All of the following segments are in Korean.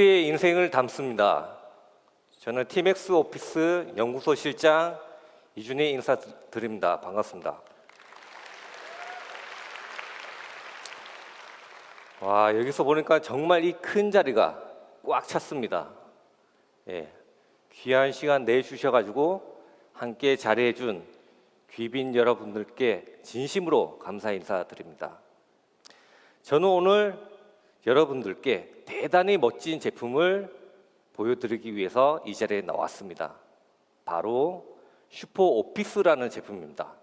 오피스의 인생을 담습니다. 저는 티맥스 오피스 연구소 실장 이준희 인사드립니다. 반갑습니다. 와, 여기서 보니까 정말 이 큰 자리가 꽉 찼습니다. 귀한 시간 내주셔가지고 함께 자리해준 귀빈 여러분들께 진심으로 감사 인사드립니다. 저는 오늘 여러분들께 대단히 멋진 제품을 보여드리기 위해서 이 자리에 나왔습니다. 바로 슈퍼오피스라는 제품입니다.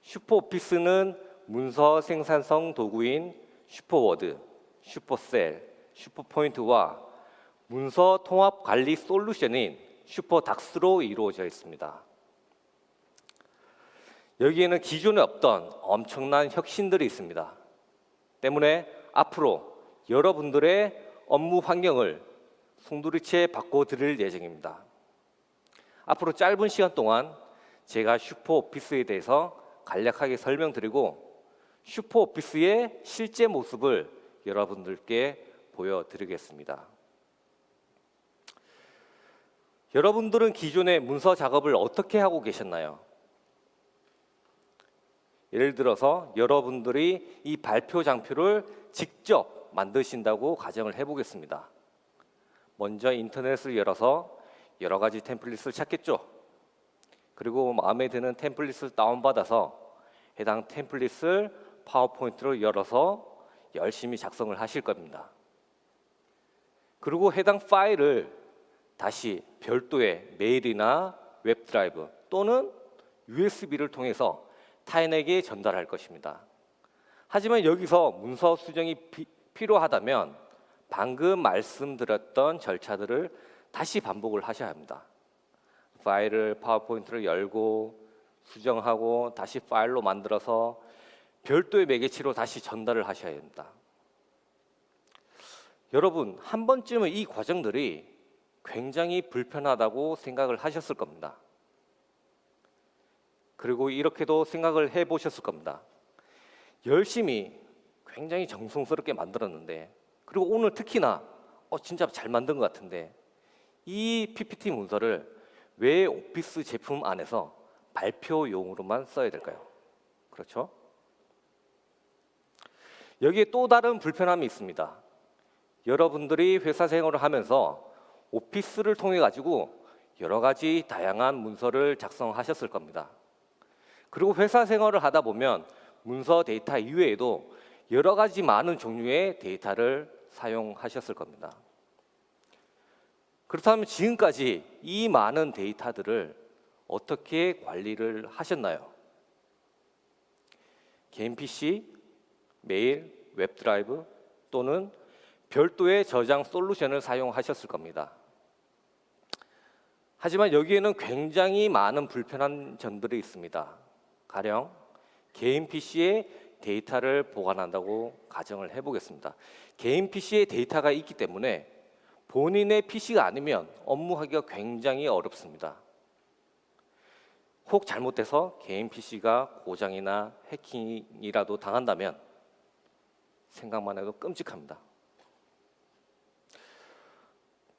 슈퍼오피스는 문서 생산성 도구인 슈퍼워드, 슈퍼셀, 슈퍼포인트와 문서 통합 관리 솔루션인 슈퍼닥스로 이루어져 있습니다. 여기에는 기존에 없던 엄청난 혁신들이 있습니다. 때문에 앞으로 여러분들의 업무 환경을 송두리째 바꿔드릴 예정입니다. 앞으로 짧은 시간 동안 제가 슈퍼오피스에 대해서 간략하게 설명드리고 슈퍼오피스의 실제 모습을 여러분들께 보여드리겠습니다. 여러분들은 기존에 문서 작업을 어떻게 하고 계셨나요? 예를 들어서 여러분들이 이 발표 장표를 직접 만드신다고 가정을 해보겠습니다. 먼저 인터넷을 열어서 여러 가지 템플릿을 찾겠죠. 그리고 마음에 드는 템플릿을 다운받아서 해당 템플릿을 파워포인트로 열어서 열심히 작성을 하실 겁니다. 그리고 해당 파일을 다시 별도의 메일이나 웹드라이브 또는 USB를 통해서 타인에게 전달할 것입니다. 하지만 여기서 문서 수정이 필요하다면 방금 말씀드렸던 절차들을 다시 반복을 하셔야 합니다. 파일을 파워포인트를 열고 수정하고 다시 파일로 만들어서 별도의 매개체로 다시 전달을 하셔야 합니다. 여러분, 한 번쯤은 이 과정들이 굉장히 불편하다고 생각을 하셨을 겁니다. 그리고 이렇게도 생각을 해보셨을 겁니다. 열심히 굉장히 정성스럽게 만들었는데, 그리고 오늘 특히나 진짜 잘 만든 것 같은데 이 PPT 문서를 왜 오피스 제품 안에서 발표용으로만 써야 될까요? 그렇죠? 여기에 또 다른 불편함이 있습니다. 여러분들이 회사 생활을 하면서 오피스를 통해 가지고 여러 가지 다양한 문서를 작성하셨을 겁니다. 그리고 회사 생활을 하다 보면 문서 데이터 이외에도 여러 가지 많은 종류의 데이터를 사용하셨을 겁니다. 그렇다면 지금까지 이 많은 데이터들을 어떻게 관리를 하셨나요? 개인 PC, 메일, 웹드라이브 또는 별도의 저장 솔루션을 사용하셨을 겁니다. 하지만 여기에는 굉장히 많은 불편한 점들이 있습니다. 가령 개인 PC에 데이터를 보관한다고 가정을 해보겠습니다. 개인 PC에 데이터가 있기 때문에 본인의 PC가 아니면 업무하기가 굉장히 어렵습니다. 혹 잘못돼서 개인 PC가 고장이나 해킹이라도 당한다면 생각만 해도 끔찍합니다.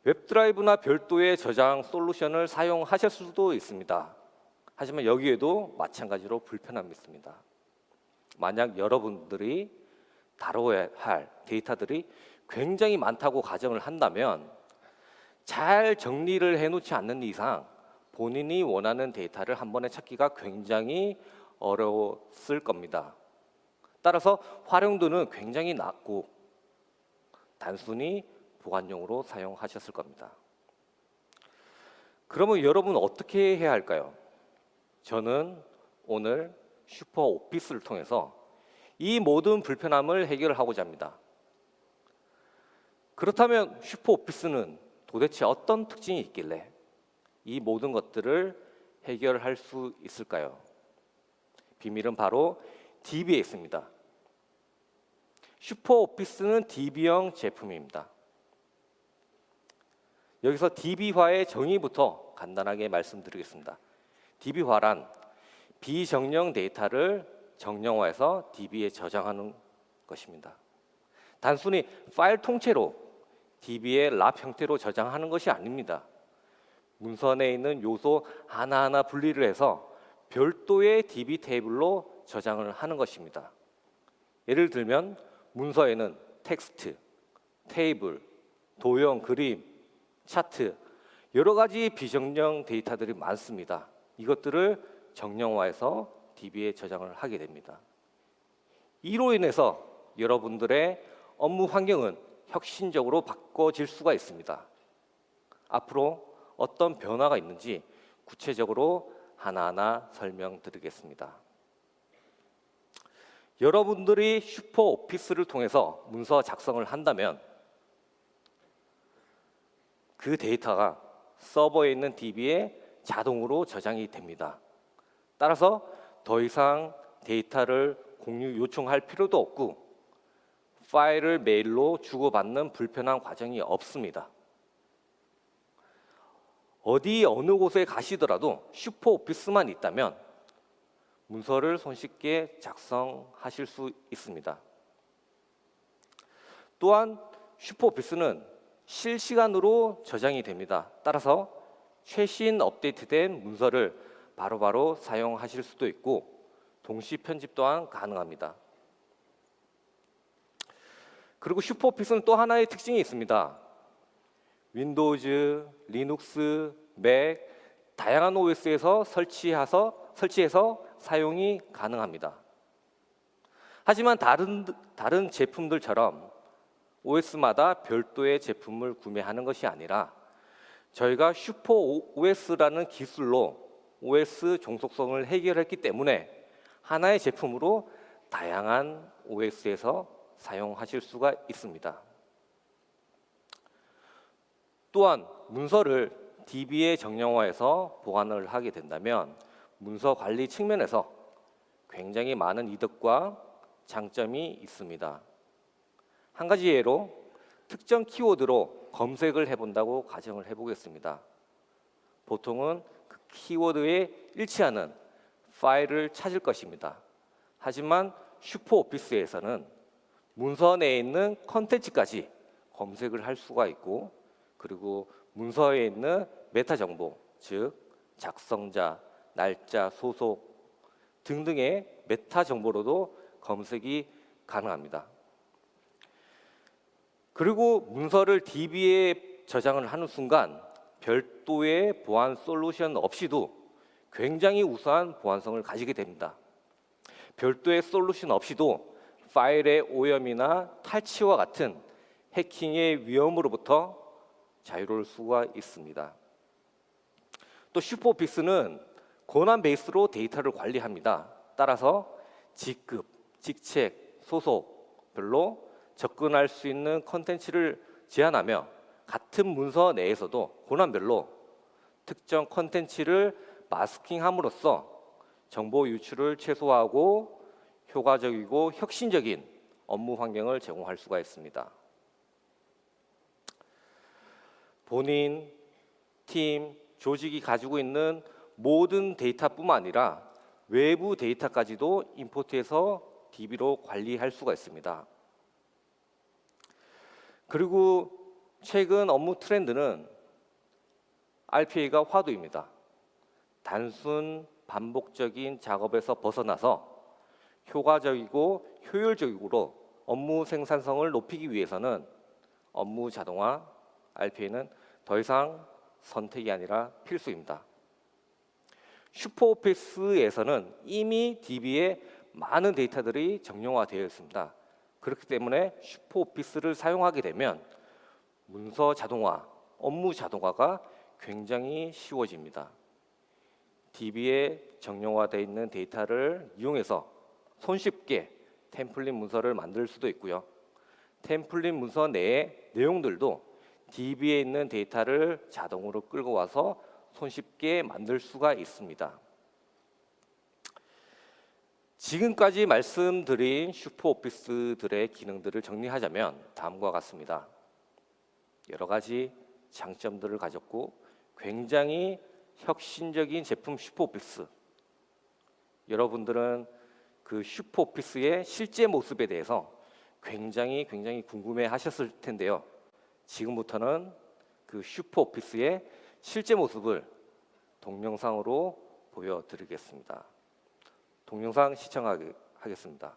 웹드라이브나 별도의 저장 솔루션을 사용하실 수도 있습니다. 하지만 여기에도 마찬가지로 불편함이 있습니다. 만약 여러분들이 다뤄야 할 데이터들이 굉장히 많다고 가정을 한다면 잘 정리를 해놓지 않는 이상 본인이 원하는 데이터를 한 번에 찾기가 굉장히 어려웠을 겁니다. 따라서 활용도는 굉장히 낮고 단순히 보관용으로 사용하셨을 겁니다. 그러면 여러분 어떻게 해야 할까요? 저는 오늘 슈퍼오피스를 통해서 이 모든 불편함을 해결하고자 합니다. 그렇다면 슈퍼오피스는 도대체 어떤 특징이 있길래 이 모든 것들을 해결할 수 있을까요? 비밀은 바로 DB에 있습니다. 슈퍼오피스는 DB형 제품입니다. 여기서 DB화의 정의부터 간단하게 말씀드리겠습니다. DB화란 비정령 데이터를 정령화해서 DB에 저장하는 것입니다. 단순히 파일 통째로 DB에 랍 형태로 저장하는 것이 아닙니다. 문서 내에 있는 요소 하나하나 분리를 해서 별도의 DB 테이블로 저장을 하는 것입니다. 예를 들면 문서에는 텍스트, 테이블, 도형, 그림, 차트, 여러 가지 비정령 데이터들이 많습니다. 이것들을 정령화해서 DB에 저장을 하게 됩니다. 이로 인해서 여러분들의 업무 환경은 혁신적으로 바꿔질 수가 있습니다. 앞으로 어떤 변화가 있는지 구체적으로 하나하나 설명드리겠습니다. 여러분들이 슈퍼오피스를 통해서 문서 작성을 한다면 그 데이터가 서버에 있는 DB에 자동으로 저장이 됩니다. 따라서 더 이상 데이터를 공유 요청할 필요도 없고 파일을 메일로 주고받는 불편한 과정이 없습니다. 어느 곳에 가시더라도 슈퍼오피스만 있다면 문서를 손쉽게 작성하실 수 있습니다. 또한 슈퍼오피스는 실시간으로 저장이 됩니다. 따라서 최신 업데이트된 문서를 바로바로 사용하실 수도 있고 동시 편집 또한 가능합니다. 그리고 슈퍼오피스는 또 하나의 특징이 있습니다. 윈도우즈, 리눅스, 맥 다양한 OS에서 설치해서 사용이 가능합니다. 하지만 다른 제품들처럼 OS마다 별도의 제품을 구매하는 것이 아니라 저희가 슈퍼 OS라는 기술로 OS 종속성을 해결했기 때문에 하나의 제품으로 다양한 OS에서 사용하실 수가 있습니다. 또한 문서를 DB에 정령화해서 보관을 하게 된다면 문서 관리 측면에서 굉장히 많은 이득과 장점이 있습니다. 한 가지 예로 특정 키워드로 검색을 해본다고 가정을 해보겠습니다. 보통은 그 키워드에 일치하는 파일을 찾을 것입니다. 하지만 슈퍼오피스에서는 문서 내에 있는 컨텐츠까지 검색을 할 수가 있고 그리고 문서에 있는 메타 정보, 즉 작성자, 날짜, 소속 등등의 메타 정보로도 검색이 가능합니다. 그리고 문서를 DB에 저장을 하는 순간 별도의 보안 솔루션 없이도 굉장히 우수한 보안성을 가지게 됩니다. 별도의 솔루션 없이도 파일의 오염이나 탈취와 같은 해킹의 위험으로부터 자유로울 수가 있습니다. 또 슈퍼오피스는 권한 베이스로 데이터를 관리합니다. 따라서 직급, 직책, 소속별로 접근할 수 있는 컨텐츠를 제한하며 같은 문서 내에서도 권한별로 특정 컨텐츠를 마스킹함으로써 정보 유출을 최소화하고 효과적이고 혁신적인 업무 환경을 제공할 수가 있습니다. 본인, 팀, 조직이 가지고 있는 모든 데이터뿐만 아니라 외부 데이터까지도 임포트해서 DB로 관리할 수가 있습니다. 그리고 최근 업무 트렌드는 RPA가 화두입니다. 단순 반복적인 작업에서 벗어나서 효과적이고 효율적으로 업무 생산성을 높이기 위해서는 업무 자동화, RPA는 더 이상 선택이 아니라 필수입니다. 슈퍼오피스에서는 이미 DB에 많은 데이터들이 정형화되어 있습니다. 그렇기 때문에 슈퍼오피스를 사용하게 되면 문서 자동화, 업무 자동화가 굉장히 쉬워집니다. DB에 정형화되어 있는 데이터를 이용해서 손쉽게 템플릿 문서를 만들 수도 있고요. 템플릿 문서 내의 내용들도 DB에 있는 데이터를 자동으로 끌고 와서 손쉽게 만들 수가 있습니다. 지금까지 말씀드린 슈퍼오피스들의 기능들을 정리하자면 다음과 같습니다. 여러 가지 장점들을 가졌고 굉장히 혁신적인 제품 슈퍼오피스. 여러분들은 그 슈퍼오피스의 실제 모습에 대해서 굉장히 궁금해 하셨을 텐데요. 지금부터는 그 슈퍼 오피스의 실제 모습을 동영상으로 보여드리겠습니다. 동영상 시청하겠습니다.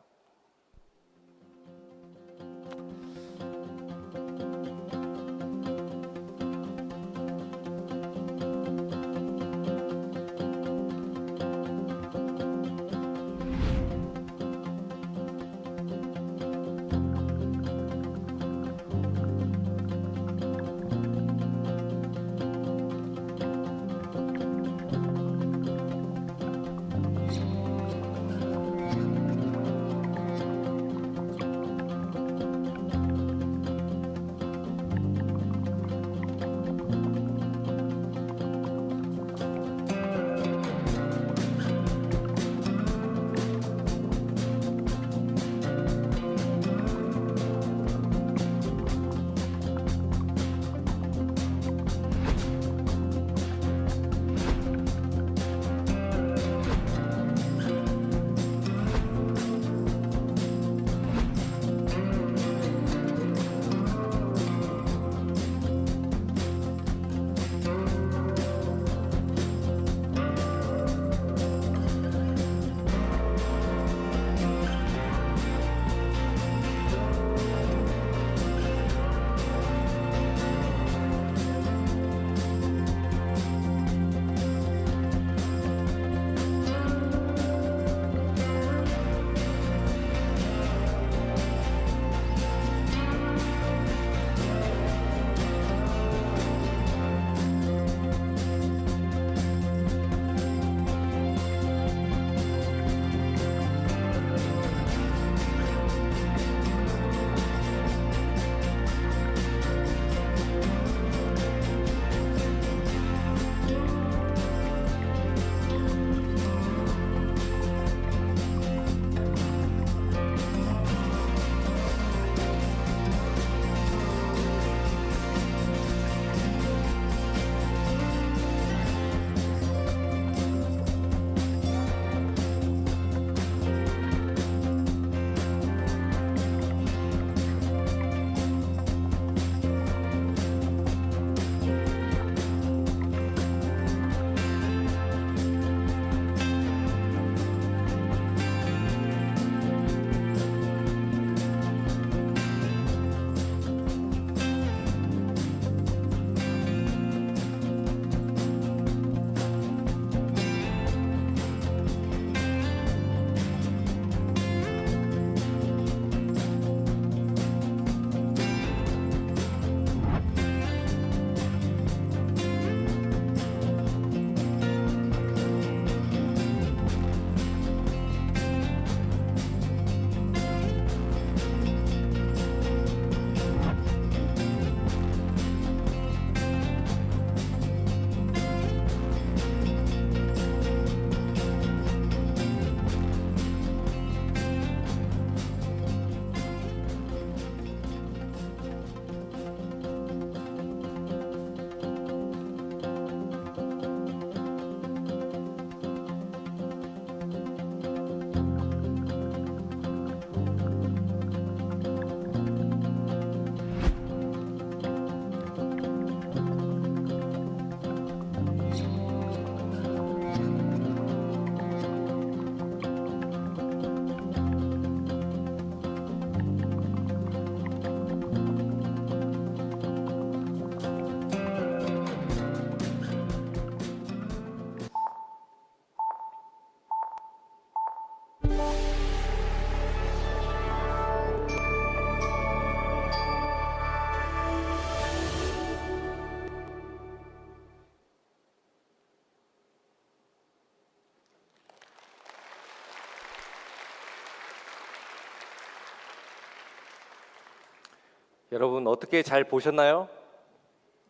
여러분 어떻게 잘 보셨나요?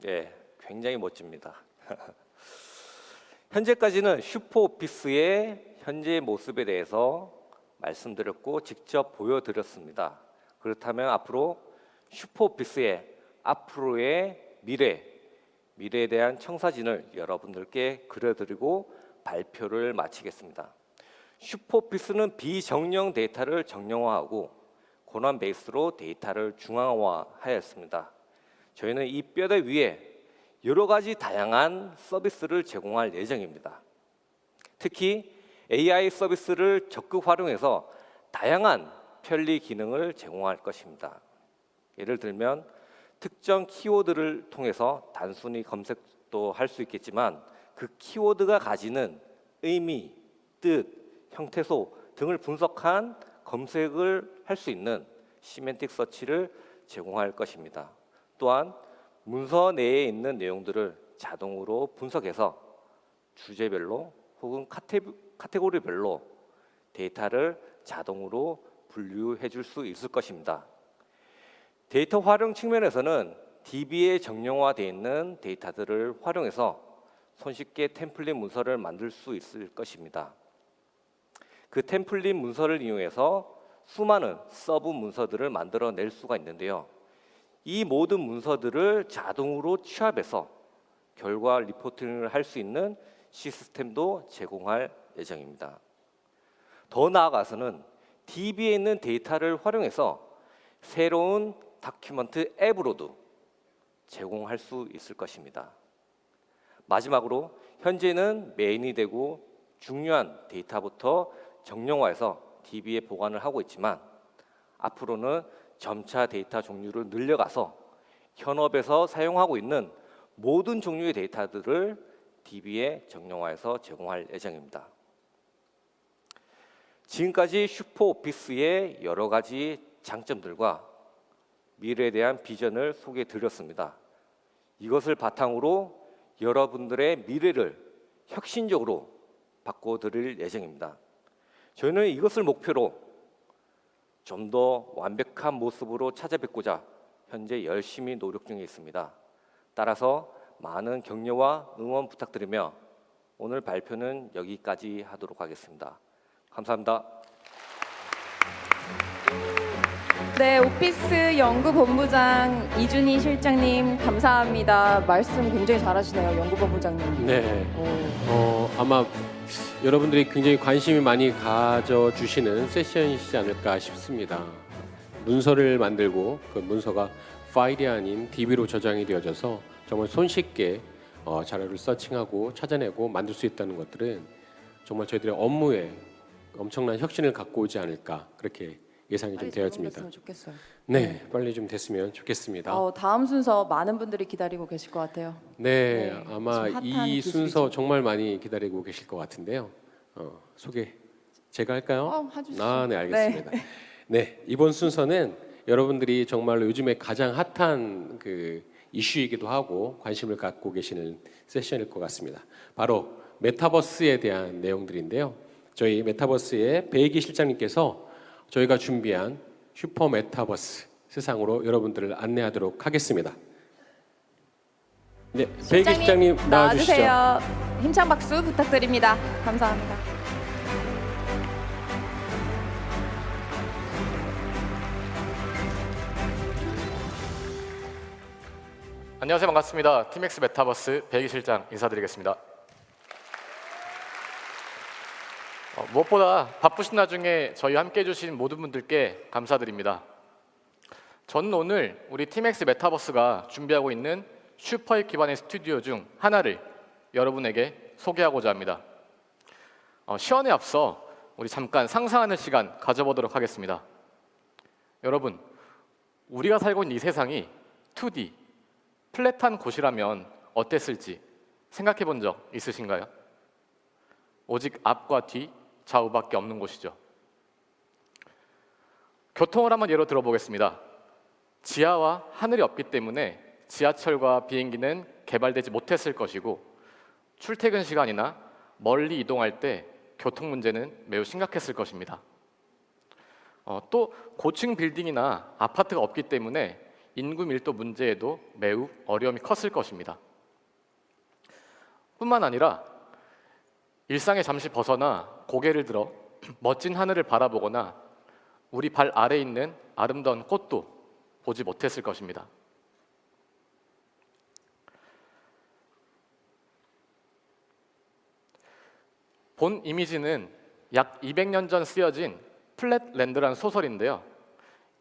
예, 굉장히 멋집니다. 현재까지는 슈퍼오피스의 현재 모습에 대해서 말씀드렸고 직접 보여드렸습니다. 그렇다면 앞으로 슈퍼오피스의 앞으로의 미래에 대한 청사진을 여러분들께 그려드리고 발표를 마치겠습니다. 슈퍼오피스는 비정령 데이터를 정령화하고 고난 베이스로 데이터를 중앙화하였습니다. 저희는 이 뼈대 위에 여러 가지 다양한 서비스를 제공할 예정입니다. 특히 AI 서비스를 적극 활용해서 다양한 편리 기능을 제공할 것입니다. 예를 들면 특정 키워드를 통해서 단순히 검색도 할 수 있겠지만 그 키워드가 가지는 의미, 뜻, 형태소 등을 분석한 검색을 할 수 있는 시멘틱 서치를 제공할 것입니다. 또한 문서 내에 있는 내용들을 자동으로 분석해서 주제별로 혹은 카테고리별로 데이터를 자동으로 분류해 줄 수 있을 것입니다. 데이터 활용 측면에서는 DB에 정형화되어 있는 데이터들을 활용해서 손쉽게 템플릿 문서를 만들 수 있을 것입니다. 그 템플릿 문서를 이용해서 수많은 서브 문서들을 만들어낼 수가 있는데요. 이 모든 문서들을 자동으로 취합해서 결과 리포팅을 할 수 있는 시스템도 제공할 예정입니다. 더 나아가서는 DB에 있는 데이터를 활용해서 새로운 다큐멘트 앱으로도 제공할 수 있을 것입니다. 마지막으로 현재는 메인이 되고 중요한 데이터부터 정형화해서 DB에 보관을 하고 있지만 앞으로는 점차 데이터 종류를 늘려가서 현업에서 사용하고 있는 모든 종류의 데이터들을 DB에 정형화해서 제공할 예정입니다. 지금까지 슈퍼오피스의 여러 가지 장점들과 미래에 대한 비전을 소개해 드렸습니다. 이것을 바탕으로 여러분들의 미래를 혁신적으로 바꿔드릴 예정입니다. 저희는 이것을 목표로 좀 더 완벽한 모습으로 찾아뵙고자 현재 열심히 노력 중에 있습니다. 따라서 많은 격려와 응원 부탁드리며 오늘 발표는 여기까지 하도록 하겠습니다. 감사합니다. 네, 오피스 연구본부장 이준희 실장님 감사합니다. 말씀 굉장히 잘하시네요, 연구본부장님. 네. 아마 여러분들이 굉장히 관심이 많이 가져주시는 세션이시지 않을까 싶습니다. 문서를 만들고 그 문서가 파일이 아닌 DB로 저장이 되어져서 정말 손쉽게 자료를 서칭하고 찾아내고 만들 수 있다는 것들은 정말 저희들의 업무에 엄청난 혁신을 갖고 오지 않을까 그렇게 예상이 좀 되어집니다. 좋겠어요. 네, 빨리 좀 됐으면 좋겠습니다. 다음 순서 많은 분들이 기다리고 계실 것 같아요. 네, 네, 아마 좀 핫한 이 기술이죠. 순서 정말 많이 기다리고 계실 것 같은데요. 소개 제가 할까요? 해주시죠. 네, 알겠습니다. 네, 이번 순서는 여러분들이 정말로 요즘에 가장 핫한 그 이슈이기도 하고 관심을 갖고 계시는 세션일 것 같습니다. 바로 메타버스에 대한 내용들인데요. 저희 메타버스의 배기 실장님께서 저희가 준비한 슈퍼 메타버스 세상으로 여러분들을 안내하도록 하겠습니다. 네, 배기 실장님 나와주시죠. 나와주세요. 힘찬 박수 부탁드립니다. 감사합니다. 안녕하세요. 반갑습니다. 팀엑스 메타버스 배기 실장 인사드리겠습니다. 무엇보다 바쁘신 나중에 저희 함께 해주신 모든 분들께 감사드립니다. 저는 오늘 우리 팀엑스 메타버스가 준비하고 있는 슈퍼앱 기반의 스튜디오 중 하나를 여러분에게 소개하고자 합니다. 시연에 앞서 우리 잠깐 상상하는 시간 가져보도록 하겠습니다. 여러분, 우리가 살고 있는 이 세상이 2D, 플랫한 곳이라면 어땠을지 생각해 본 적 있으신가요? 오직 앞과 뒤, 좌우밖에 없는 곳이죠. 교통을 한번 예로 들어보겠습니다. 지하와 하늘이 없기 때문에 지하철과 비행기는 개발되지 못했을 것이고 출퇴근 시간이나 멀리 이동할 때 교통 문제는 매우 심각했을 것입니다. 또 고층 빌딩이나 아파트가 없기 때문에 인구 밀도 문제에도 매우 어려움이 컸을 것입니다. 뿐만 아니라 일상에 잠시 벗어나 고개를 들어 멋진 하늘을 바라보거나 우리 발 아래에 있는 아름다운 꽃도 보지 못했을 것입니다. 본 이미지는 약 200년 전 쓰여진 플랫랜드라는 소설인데요.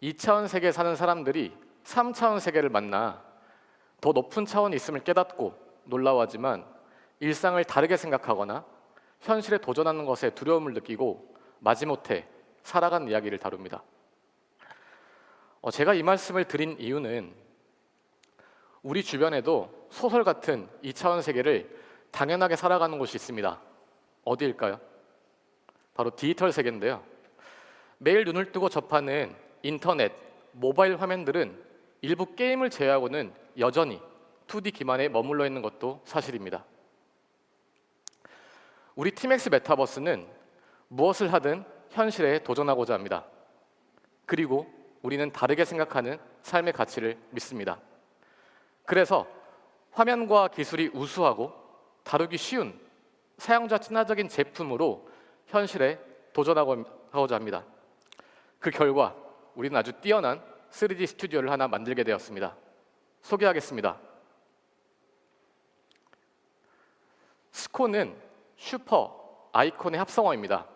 2차원 세계에 사는 사람들이 3차원 세계를 만나 더 높은 차원이 있음을 깨닫고 놀라워하지만 일상을 다르게 생각하거나 현실에 도전하는 것에 두려움을 느끼고 마지못해 살아가는 이야기를 다룹니다. 제가 이 말씀을 드린 이유는 우리 주변에도 소설 같은 2차원 세계를 당연하게 살아가는 곳이 있습니다. 어디일까요? 바로 디지털 세계인데요. 매일 눈을 뜨고 접하는 인터넷, 모바일 화면들은 일부 게임을 제외하고는 여전히 2D 기반에 머물러 있는 것도 사실입니다. 우리 팀엑스 메타버스는 무엇을 하든 현실에 도전하고자 합니다. 그리고 우리는 다르게 생각하는 삶의 가치를 믿습니다. 그래서 화면과 기술이 우수하고 다루기 쉬운 사용자 친화적인 제품으로 현실에 도전하고자 합니다. 그 결과 우리는 아주 뛰어난 3D 스튜디오를 하나 만들게 되었습니다. 소개하겠습니다. 스코는 슈퍼 아이콘의 합성어입니다.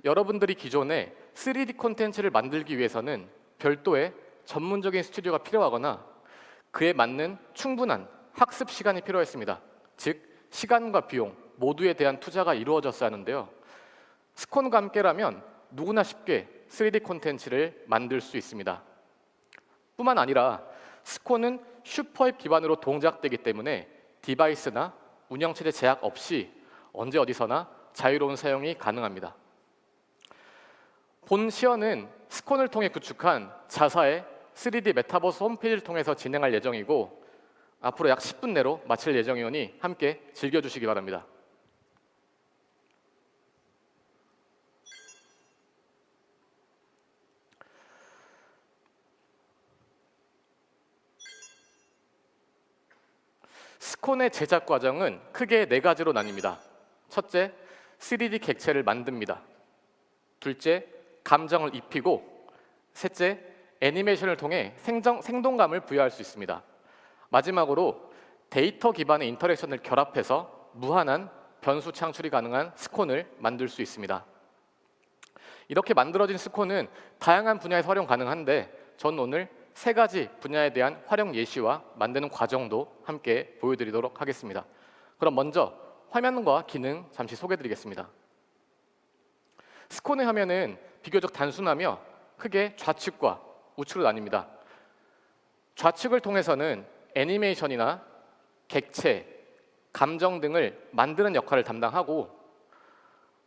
여러분들이 기존에 3D 콘텐츠를 만들기 위해서는 별도의 전문적인 스튜디오가 필요하거나 그에 맞는 충분한 학습 시간이 필요했습니다. 즉, 시간과 비용 모두에 대한 투자가 이루어졌어야 하는데요. 스콘과 함께라면 누구나 쉽게 3D 콘텐츠를 만들 수 있습니다. 뿐만 아니라 스콘은 슈퍼앱 기반으로 동작되기 때문에 디바이스나 운영체제 제약 없이 언제 어디서나 자유로운 사용이 가능합니다. 본 시연은 스콘을 통해 구축한 자사의 3D 메타버스 홈페이지를 통해서 진행할 예정이고 앞으로 약 10분 내로 마칠 예정이오니 함께 즐겨주시기 바랍니다. 스콘의 제작 과정은 크게 4가지로 나뉩니다. 첫째, 3D 객체를 만듭니다. 둘째, 감정을 입히고, 셋째, 애니메이션을 통해 생동감을 부여할 수 있습니다. 마지막으로 데이터 기반의 인터랙션을 결합해서 무한한 변수 창출이 가능한 스콘을 만들 수 있습니다. 이렇게 만들어진 스콘은 다양한 분야에서 활용 가능한데 저는 오늘 3가지 분야에 대한 활용 예시와 만드는 과정도 함께 보여드리도록 하겠습니다. 그럼 먼저 화면과 기능 잠시 소개해드리겠습니다. 스콘의 화면은 비교적 단순하며 크게 좌측과 우측으로 나뉩니다. 좌측을 통해서는 애니메이션이나 객체, 감정 등을 만드는 역할을 담당하고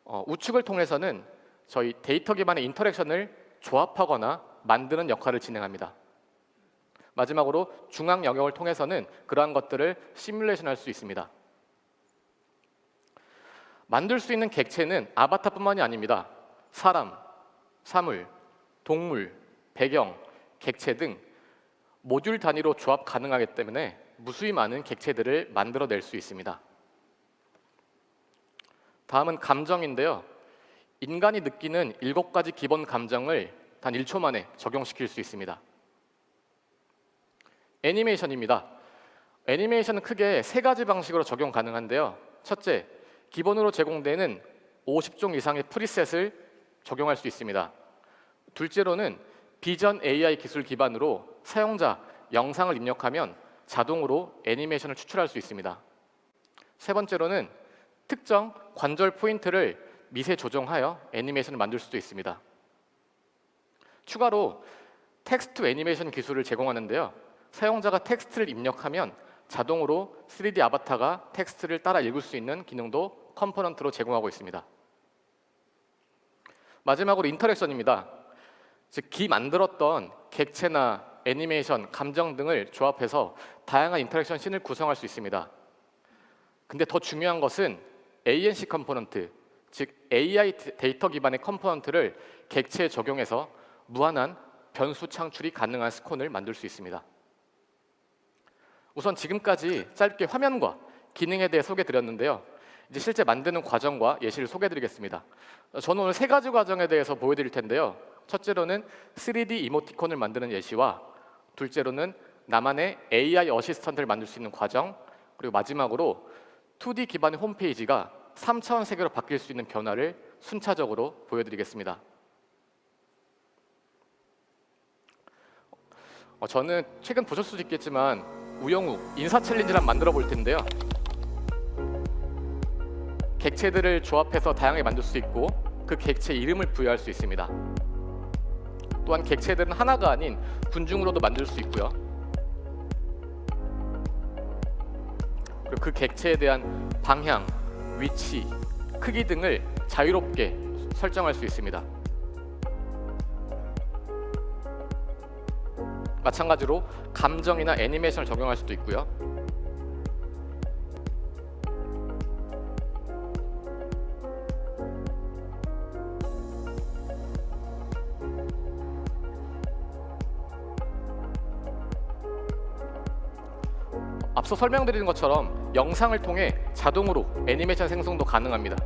우측을 통해서는 저희 데이터 기반의 인터랙션을 조합하거나 만드는 역할을 진행합니다. 마지막으로 중앙 영역을 통해서는 그러한 것들을 시뮬레이션할 수 있습니다. 만들 수 있는 객체는 아바타뿐만이 아닙니다. 사람, 사물, 동물, 배경, 객체 등 모듈 단위로 조합 가능하기 때문에 무수히 많은 객체들을 만들어낼 수 있습니다. 다음은 감정인데요. 인간이 느끼는 7가지 기본 감정을 단 1초 만에 적용시킬 수 있습니다. 애니메이션입니다. 애니메이션은 크게 3가지 방식으로 적용 가능한데요. 첫째, 기본으로 제공되는 50종 이상의 프리셋을 적용할 수 있습니다. 둘째로는 비전 AI 기술 기반으로 사용자 영상을 입력하면 자동으로 애니메이션을 추출할 수 있습니다. 세 번째로는 특정 관절 포인트를 미세 조정하여 애니메이션을 만들 수도 있습니다. 추가로 텍스트 애니메이션 기술을 제공하는데요. 사용자가 텍스트를 입력하면 자동으로 3D 아바타가 텍스트를 따라 읽을 수 있는 기능도 컴포넌트로 제공하고 있습니다. 마지막으로 인터랙션입니다. 즉, 만들었던 객체나 애니메이션, 감정 등을 조합해서 다양한 인터랙션 씬을 구성할 수 있습니다. 근데 더 중요한 것은 ANC 컴포넌트, 즉 AI 데이터 기반의 컴포넌트를 객체에 적용해서 무한한 변수 창출이 가능한 스콘을 만들 수 있습니다. 우선 지금까지 짧게 화면과 기능에 대해 소개드렸는데요. 이제 실제 만드는 과정과 예시를 소개드리겠습니다. 저는 오늘 3가지 과정에 대해서 보여드릴 텐데요. 첫째로는 3D 이모티콘을 만드는 예시와 둘째로는 나만의 AI 어시스턴트를 만들 수 있는 과정, 그리고 마지막으로 2D 기반의 홈페이지가 3차원 세계로 바뀔 수 있는 변화를 순차적으로 보여드리겠습니다. 저는 최근 보실 수도 있겠지만 우영우 인사 챌린지를 한번 만들어 볼 텐데요. 객체들을 조합해서 다양하게 만들 수 있고 그 객체 이름을 부여할 수 있습니다. 또한 객체들은 하나가 아닌 군중으로도 만들 수 있고요. 그리고 그 객체에 대한 방향, 위치, 크기 등을 자유롭게 설정할 수 있습니다. 마찬가지로 감정이나 애니메이션을 적용할 수도 있고요. 앞서 설명드린 것처럼 영상을 통해 자동으로 애니메이션 생성도 가능합니다.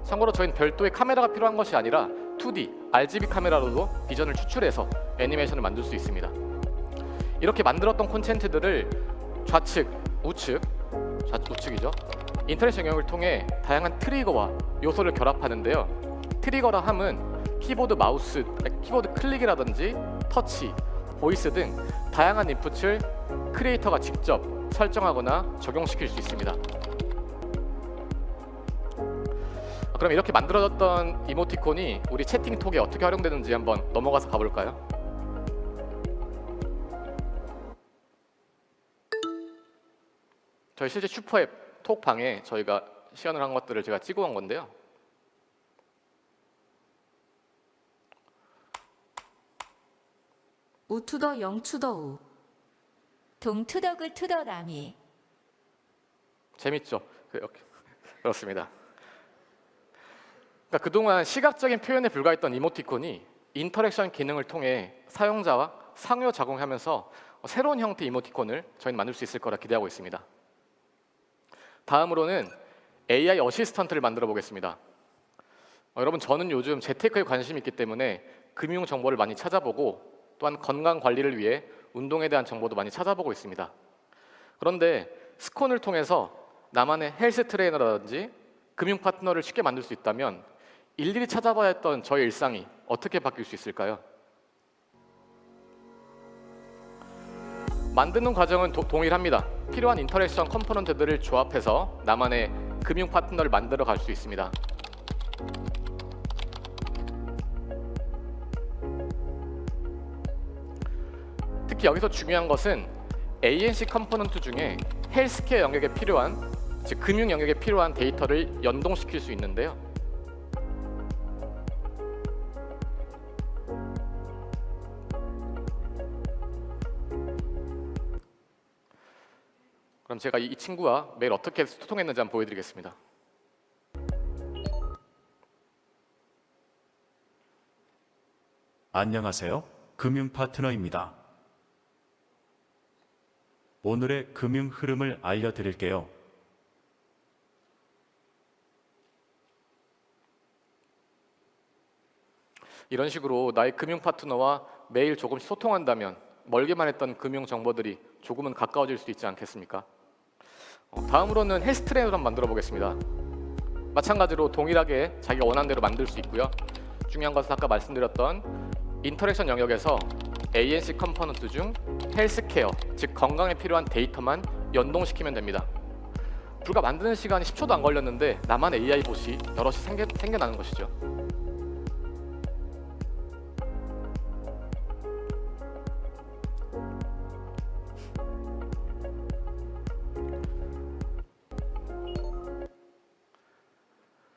참고로 저희는 별도의 카메라가 필요한 것이 아니라 2D, RGB 카메라로도 비전을 추출해서 애니메이션을 만들 수 있습니다. 이렇게 만들었던 콘텐츠들을 좌측, 우측이죠. 인터넷 영역을 통해 다양한 트리거와 요소를 결합하는데요. 트리거라 함은 키보드 마우스, 키보드 클릭이라든지 터치, 보이스 등 다양한 인풋을 크리에이터가 직접 설정하거나 적용시킬 수 있습니다. 그럼 이렇게 만들어졌던 이모티콘이 우리 채팅톡에 어떻게 활용되는지 한번 넘어가서 가볼까요? 저희 실제 슈퍼앱 톡방에 저희가 시연을 한 것들을 제가 찍어온 건데요. 우투더 영투더우 동투더그 투더라미. 재밌죠? 그렇습니다. 그러니까 그동안 시각적인 표현에 불과했던 이모티콘이 인터랙션 기능을 통해 사용자와 상호작용하면서 새로운 형태의 이모티콘을 저희는 만들 수 있을 거라 기대하고 있습니다. 다음으로는 AI 어시스턴트를 만들어 보겠습니다. 여러분, 저는 요즘 재테크에 관심이 있기 때문에 금융 정보를 많이 찾아보고 또한 건강 관리를 위해 운동에 대한 정보도 많이 찾아보고 있습니다. 그런데 스콘을 통해서 나만의 헬스 트레이너라든지 금융 파트너를 쉽게 만들 수 있다면 일일이 찾아봐야 했던 저의 일상이 어떻게 바뀔 수 있을까요? 만드는 과정은 동일합니다. 필요한 인터랙션 컴포넌트들을 조합해서 나만의 금융 파트너를 만들어 갈 수 있습니다. 특히 여기서 중요한 것은 ANC 컴포넌트 중에 헬스케어 영역에 필요한, 즉 금융 영역에 필요한 데이터를 연동시킬 수 있는데요. 그럼 제가 이 친구와 매일 어떻게 소통했는지 한번 보여드리겠습니다. 안녕하세요. 금융 파트너입니다. 오늘의 금융 흐름을 알려드릴게요. 이런 식으로 나의 금융 파트너와 매일 조금씩 소통한다면 멀게만 했던 금융 정보들이 조금은 가까워질 수 있지 않겠습니까? 다음으로는 헬스 트레이너를 한번 만들어 보겠습니다. 마찬가지로 동일하게 자기가 원하는 대로 만들 수 있고요. 중요한 것은 아까 말씀드렸던 인터랙션 영역에서 ANC 컴포넌트 중 헬스케어, 즉 건강에 필요한 데이터만 연동시키면 됩니다. 불과 만드는 시간이 10초도 안 걸렸는데 나만의 AI 봇이 여럿이 생겨나는 것이죠.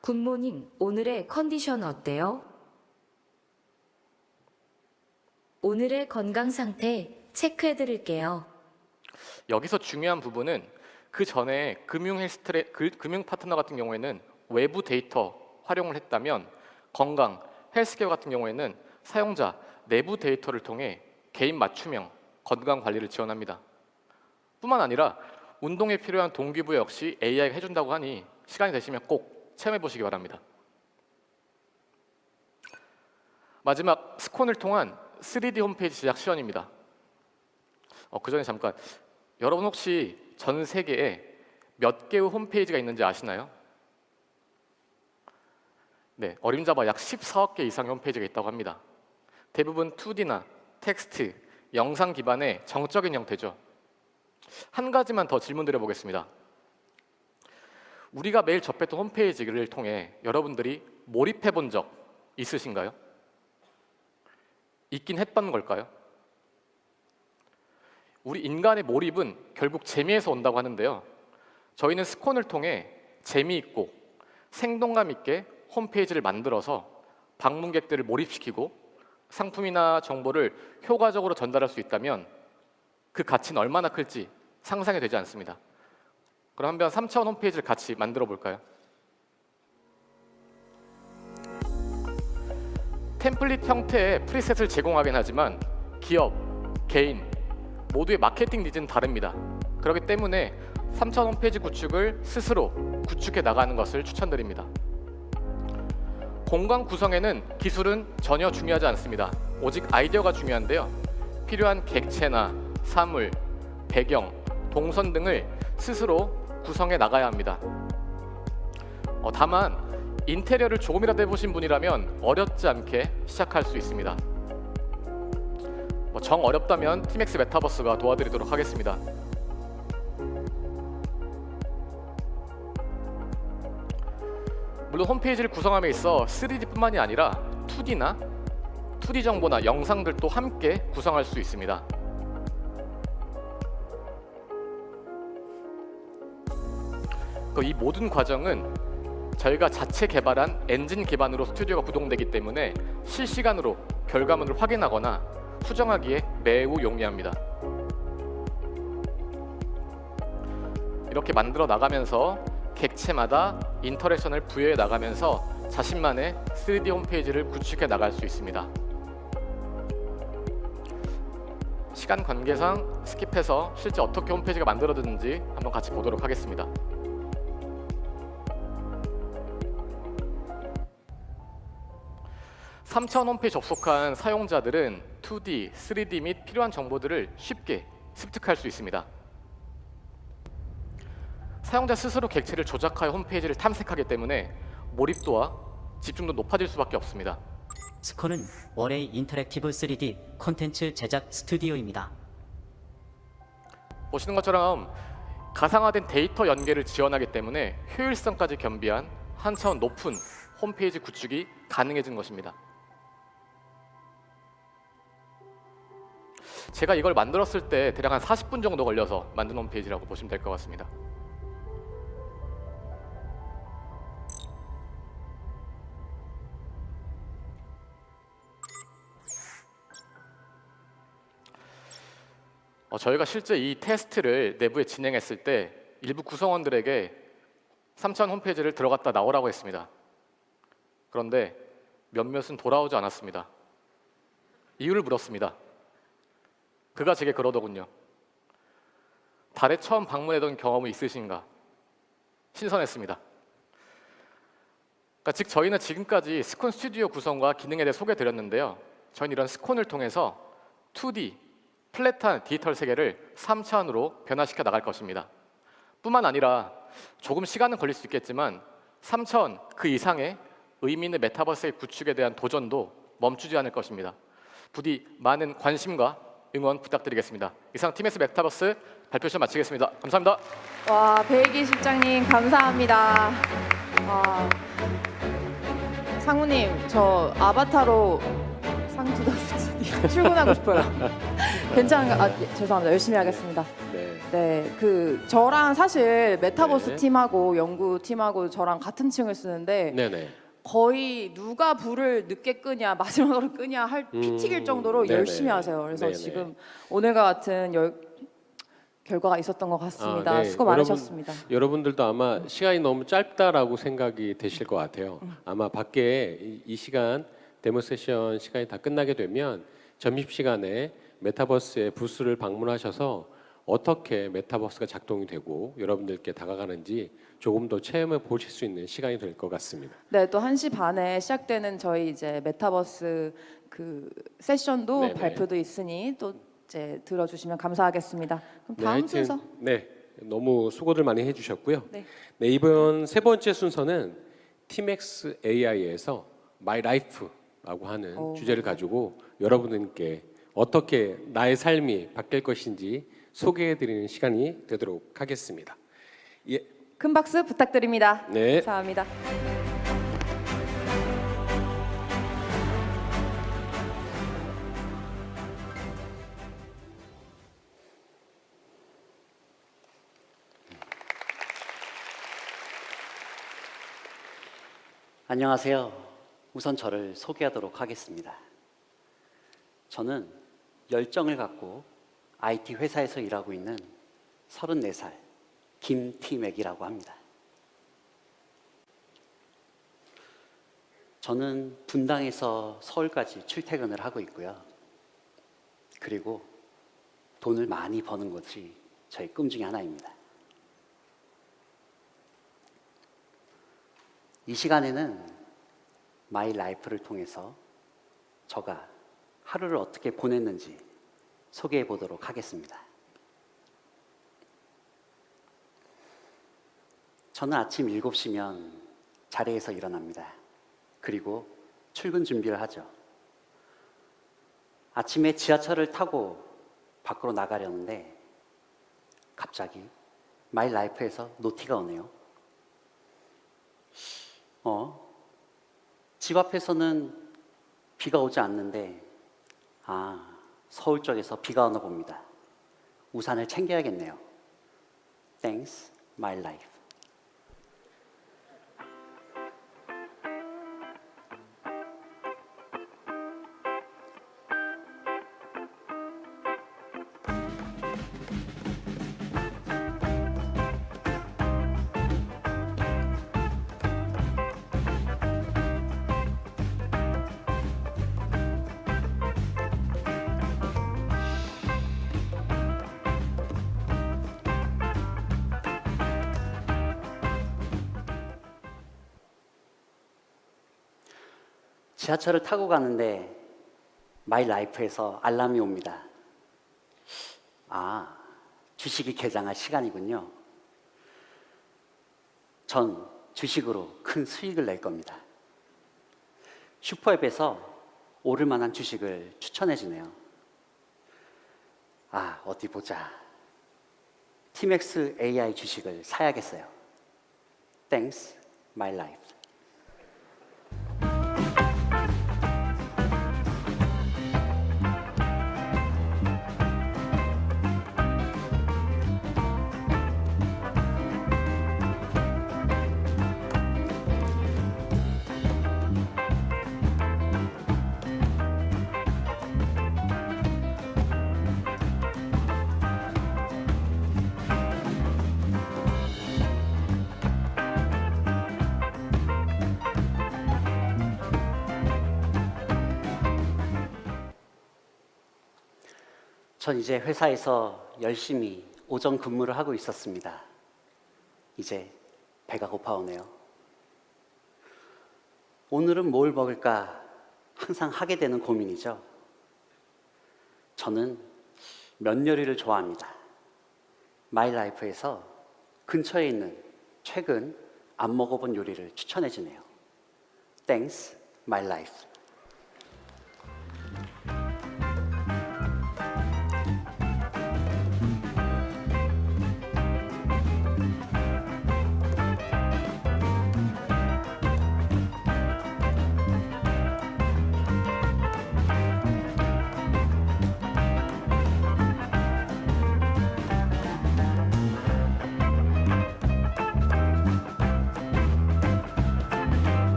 굿모닝, 오늘의 컨디션 어때요? 오늘의 건강 상태 체크해 드릴게요. 여기서 중요한 부분은 그 전에 금융 파트너 같은 경우에는 외부 데이터 활용을 했다면 건강, 헬스케어 같은 경우에는 사용자 내부 데이터를 통해 개인 맞춤형 건강 관리를 지원합니다. 뿐만 아니라 운동에 필요한 동기부여 역시 AI가 해준다고 하니 시간이 되시면 꼭 체험해 보시기 바랍니다. 마지막 스콘을 통한 3D 홈페이지 제작 시연입니다. 그 전에 잠깐, 여러분 혹시 전 세계에 몇 개의 홈페이지가 있는지 아시나요? 네, 어림잡아 약 14억 개 이상의 홈페이지가 있다고 합니다. 대부분 2D나 텍스트, 영상 기반의 정적인 형태죠. 한 가지만 더 질문 드려보겠습니다. 우리가 매일 접했던 홈페이지를 통해 여러분들이 몰입해 본 적 있으신가요? 있긴 했던 걸까요? 우리 인간의 몰입은 결국 재미에서 온다고 하는데요. 저희는 스콘을 통해 재미있고 생동감 있게 홈페이지를 만들어서 방문객들을 몰입시키고 상품이나 정보를 효과적으로 전달할 수 있다면 그 가치는 얼마나 클지 상상이 되지 않습니다. 그럼 한번 3차원 홈페이지를 같이 만들어 볼까요? 템플릿 형태의 프리셋을 제공하긴 하지만 기업, 개인 모두의 마케팅 니즈는 다릅니다. 그렇기 때문에 3차원 홈페이지 구축을 스스로 구축해 나가는 것을 추천드립니다. 공간 구성에는 기술은 전혀 중요하지 않습니다. 오직 아이디어가 중요한데요. 필요한 객체나 사물, 배경, 동선 등을 스스로 구성해 나가야 합니다. 다만 인테리어를 조금이라도 해보신 분이라면 어렵지 않게 시작할 수 있습니다. 정 어렵다면 팀엑스 메타버스가 도와드리도록 하겠습니다. 물론 홈페이지를 구성함에 있어 3D뿐만이 아니라 2D나 2D 정보나 영상들도 함께 구성할 수 있습니다. 이 모든 과정은 저희가 자체 개발한 엔진 기반으로 스튜디오가 구동되기 때문에 실시간으로 결과물을 확인하거나 수정하기에 매우 용이합니다. 이렇게 만들어 나가면서 객체마다 인터랙션을 부여해 나가면서 자신만의 3D 홈페이지를 구축해 나갈 수 있습니다. 시간 관계상 스킵해서 실제 어떻게 홈페이지가 만들어졌는지 한번 같이 보도록 하겠습니다. (3차원) 홈페이지 접속한 사용자들은 2D, 3D 및 필요한 정보들을 쉽게 습득할 수 있습니다. 사용자 스스로 객체를 조작하여 홈페이지를 탐색하기 때문에 몰입도와 집중도 높아질 수밖에 없습니다. 스콘은 월의 인터랙티브 3D 콘텐츠 제작 스튜디오입니다. 보시는 것처럼 가상화된 데이터 연계를 지원하기 때문에 효율성까지 겸비한 한 차원 높은 홈페이지 구축이 가능해진 것입니다. 제가 이걸 만들었을 때 대략 한 40분 정도 걸려서 만든 홈페이지라고 보시면 될 것 같습니다. 저희가 실제 이 테스트를 내부에 진행했을 때 일부 구성원들에게 3차원 홈페이지를 들어갔다 나오라고 했습니다. 그런데 몇몇은 돌아오지 않았습니다. 이유를 물었습니다. 그가 제게 그러더군요. 달에 처음 방문해던 경험이 있으신가? 신선했습니다. 그러니까 즉 저희는 지금까지 스콘 스튜디오 구성과 기능에 대해 소개해드렸는데요. 저희는 이런 스콘을 통해서 2D, 플랫한 디지털 세계를 3차원으로 변화시켜 나갈 것입니다. 뿐만 아니라 조금 시간은 걸릴 수 있겠지만 3차원 그 이상의 의미 있는 메타버스의 구축에 대한 도전도 멈추지 않을 것입니다. 부디 많은 관심과 응원 부탁드리겠습니다. 이상 팀엑스 메타버스 발표 시간 마치겠습니다. 감사합니다. 와, 배기 실장님 감사합니다. 상무님, 저 아바타로 상투더 스튜디오 출근하고 싶어요. 괜찮은가? 죄송합니다. 열심히 하겠습니다. 네, 저랑 사실 메타버스 네. 팀하고 연구 팀하고 저랑 같은 층을 쓰는데 네네. 거의 누가 불을 늦게 끄냐 마지막으로 끄냐 할 피 튀길 정도로 네네. 열심히 하세요. 그래서 네네. 지금 오늘과 같은 결과가 있었던 것 같습니다. 네. 수고 많으셨습니다. 여러분들도 아마 시간이 너무 짧다라고 생각이 되실 것 같아요. 아마 밖에 이 시간 데모 세션 시간이 다 끝나게 되면 점심시간에 메타버스의 부스를 방문하셔서 어떻게 메타버스가 작동이 되고 여러분들께 다가가는지 조금 더 체험해 보실 수 있는 시간이 될 것 같습니다. 네, 또 1시 반에 시작되는 저희 이제 메타버스 세션도 네네. 발표도 있으니 또 이제 들어주시면 감사하겠습니다. 그럼 네, 다음 하여튼, 순서. 네, 너무 수고들 많이 해주셨고요. 네. 네, 이번 세 번째 순서는 팀엑스 AI에서 My Life라고 하는 오. 주제를 가지고 여러분들께 어떻게 나의 삶이 바뀔 것인지 소개해드리는 시간이 되도록 하겠습니다. 예, 큰 박수 부탁드립니다. 네. 감사합니다. 안녕하세요. 우선 저를 소개하도록 하겠습니다. 저는 열정을 갖고 IT 회사에서 일하고 있는 34살 김티맥이라고 합니다. 저는 분당에서 서울까지 출퇴근을 하고 있고요. 그리고 돈을 많이 버는 것이 저희 꿈 중에 하나입니다. 이 시간에는 마이 라이프를 통해서 저가 하루를 어떻게 보냈는지 소개해 보도록 하겠습니다. 저는 아침 7시면 자리에서 일어납니다. 그리고 출근 준비를 하죠. 아침에 지하철을 타고 밖으로 나가려는데 갑자기 마이 라이프에서 노티가 오네요. 집 앞에서는 비가 오지 않는데 서울 쪽에서 비가 오나 봅니다. 우산을 챙겨야겠네요. Thanks, my life. 지하철을 타고 가는데 마이 라이프에서 알람이 옵니다. 주식이 개장할 시간이군요. 전 주식으로 큰 수익을 낼 겁니다. 슈퍼앱에서 오를 만한 주식을 추천해 주네요. 어디 보자. 티맥스 AI 주식을 사야겠어요. Thanks, my life. 전 이제 회사에서 열심히 오전 근무를 하고 있었습니다. 이제 배가 고파오네요. 오늘은 뭘 먹을까 항상 하게 되는 고민이죠. 저는 면 요리를 좋아합니다. 마이라이프에서 근처에 있는 최근 안 먹어본 요리를 추천해 주네요. Thanks, my life.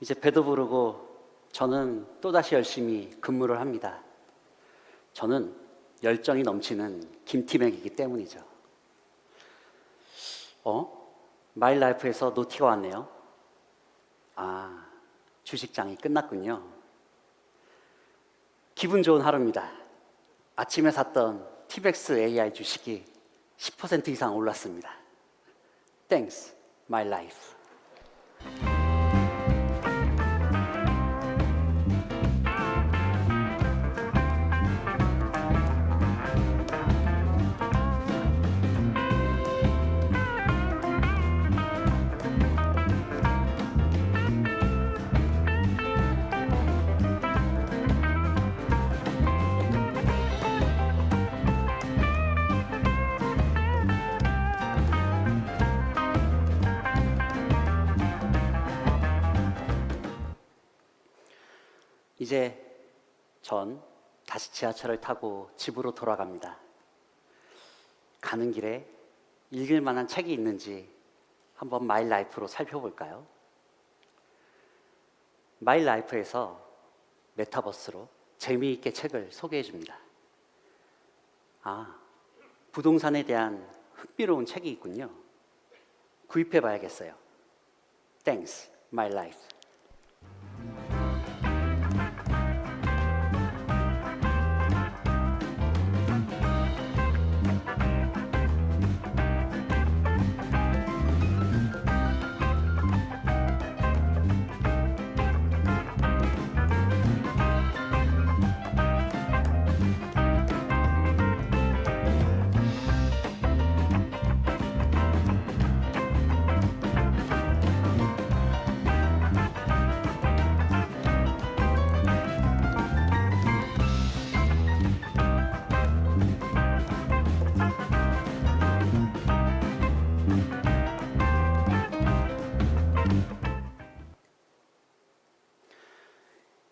이제 배도 부르고 저는 또다시 열심히 근무를 합니다. 저는 열정이 넘치는 김티맥이기 때문이죠. 마일라이프에서 노티가 왔네요. 주식장이 끝났군요. 기분 좋은 하루입니다. 아침에 샀던 티백스 AI 주식이 10% 이상 올랐습니다. Thanks, my life. 이제 전 다시 지하철을 타고 집으로 돌아갑니다. 가는 길에 읽을 만한 책이 있는지 한번 마이 라이프로 살펴볼까요? 마이 라이프에서 메타버스로 재미있게 책을 소개해 줍니다. 아, 부동산에 대한 흥미로운 책이 있군요. 구입해 봐야겠어요. Thanks, my life.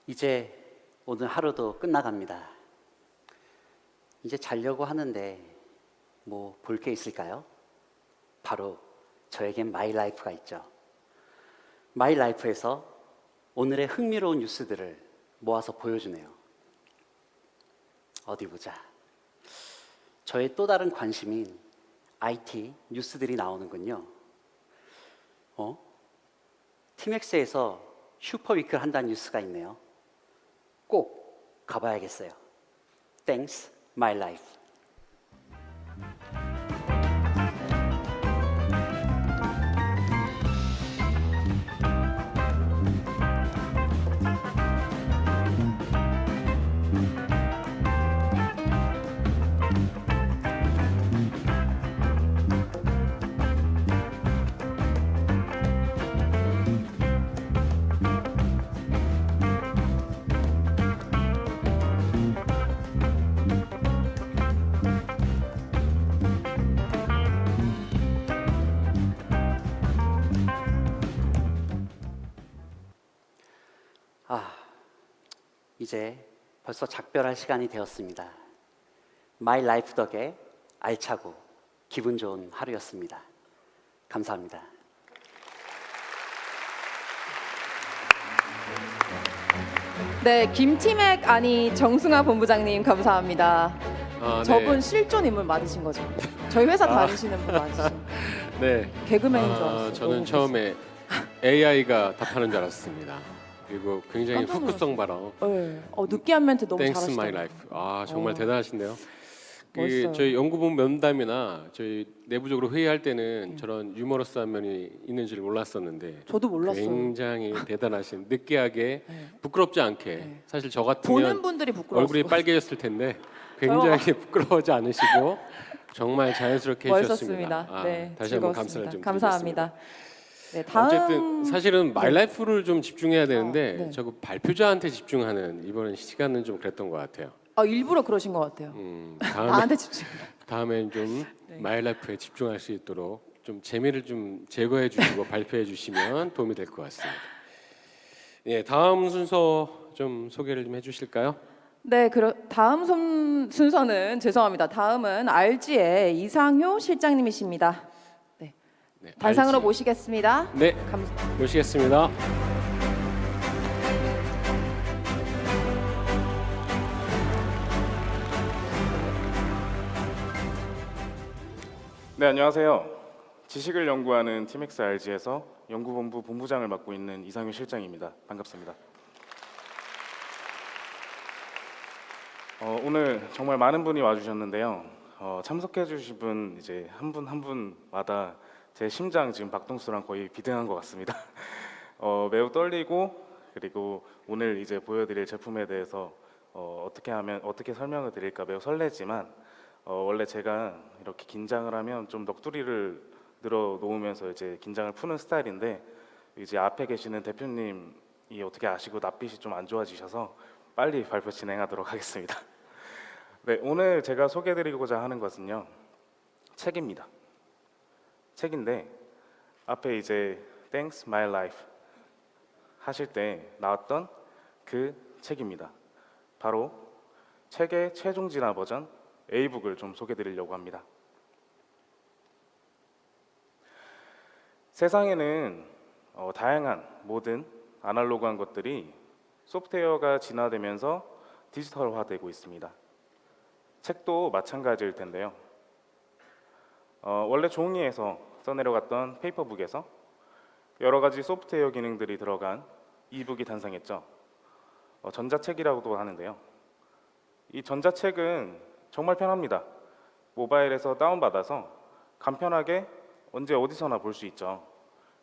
이제 오늘 하루도 끝나갑니다. 이제 자려고 하는데 뭐 볼 게 있을까요? 바로 저에겐 마이 라이프가 있죠. 마이 라이프에서 오늘의 흥미로운 뉴스들을 모아서 보여주네요. 어디 보자. 저의 또 다른 관심인 IT 뉴스들이 나오는군요. 티맥스에서 슈퍼위크를 한다는 뉴스가 있네요. 꼭 가봐야겠어요. Thanks, my life. 이제 벌써 작별할 시간이 되었습니다. 마이 라이프 덕에 알차고 기분 좋은 하루였습니다. 감사합니다. 네, 김티맥 아니 정승아 본부장님 감사합니다. 아, 저분 실존 인물 맞으신 거죠? 저희 회사 다니시는 분 맞으신 네. 개그맨인 줄 알았어요. 저는 너무 처음에 AI가 답하는 줄 알았습니다. 그리고 굉장히 깜짝 후크성 발언. 네. 느끼한 멘트 너무 Thanks 잘하시더라고요. my life. 아 정말 대단하신데요. 멋있어요. 저희 연구본 면담이나 저희 내부적으로 회의할 때는 저런 유머러스한 면이 있는지를 몰랐었는데 저도 몰랐어요. 굉장히 대단하신 느끼하게 네. 부끄럽지 않게 네. 사실 저 보는 같으면 분들이 부끄러웠어요. 얼굴이 빨개졌을 텐데 굉장히 부끄러워하지 않으시고 정말 자연스럽게 해주셨습니다. 멋있었습니다. 네, 다시 한번 즐거웠습니다. 감사를 좀 감사합니다. 네, 다음 어쨌든 사실은 마이라이프를 좀 집중해야 되는데 네. 자꾸 발표자한테 집중하는 이번 시간은 좀 그랬던 것 같아요. 일부러 그러신 것 같아요. 다음에 나한테 집중. 다음엔 좀 네. 마이라이프에 집중할 수 있도록 좀 재미를 좀 제거해 주시고 발표해 주시면 도움이 될 것 같습니다. 예, 다음 순서 좀 소개를 좀 해주실까요? 네, 다음 순서는 죄송합니다. 다음은 RG의 이상효 실장님이십니다. 네, 네, 단상으로 RG. 모시겠습니다. 네, 모시겠습니다. 네, 안녕하세요. 지식을 연구하는 티맥스 RG에서 연구본부 본부장을 맡고 있는 이상효 실장입니다. 반갑습니다. 오늘 정말 많은 분이 와주셨는데요. 참석해주신 분 이제 한 분 한 분마다 제 심장 지금 박동수랑 거의 비등한 것 같습니다. 매우 떨리고 그리고 오늘 이제 보여드릴 제품에 대해서 어떻게 설명을 드릴까 매우 설레지만 원래 제가 이렇게 긴장을 하면 좀 넋두리를 늘어 놓으면서 이제 긴장을 푸는 스타일인데 이제 앞에 계시는 대표님이 어떻게 아시고 낯빛이 좀 안 좋아지셔서 빨리 발표 진행하도록 하겠습니다. 네, 오늘 제가 소개해드리고자 하는 것은요 책입니다. 책인데 앞에 이제 Thanks My Life 하실 때 나왔던 그 책입니다. 바로 책의 최종 진화 버전 A북을 좀 소개해드리려고 합니다. 세상에는 다양한 모든 아날로그한 것들이 소프트웨어가 진화되면서 디지털화되고 있습니다. 책도 마찬가지일 텐데요. 원래 종이에서 써내려갔던 페이퍼북에서 여러 가지 소프트웨어 기능들이 들어간 이북이 탄생했죠. 전자책이라고도 하는데요. 이 전자책은 정말 편합니다. 모바일에서 다운받아서 간편하게 언제 어디서나 볼 수 있죠.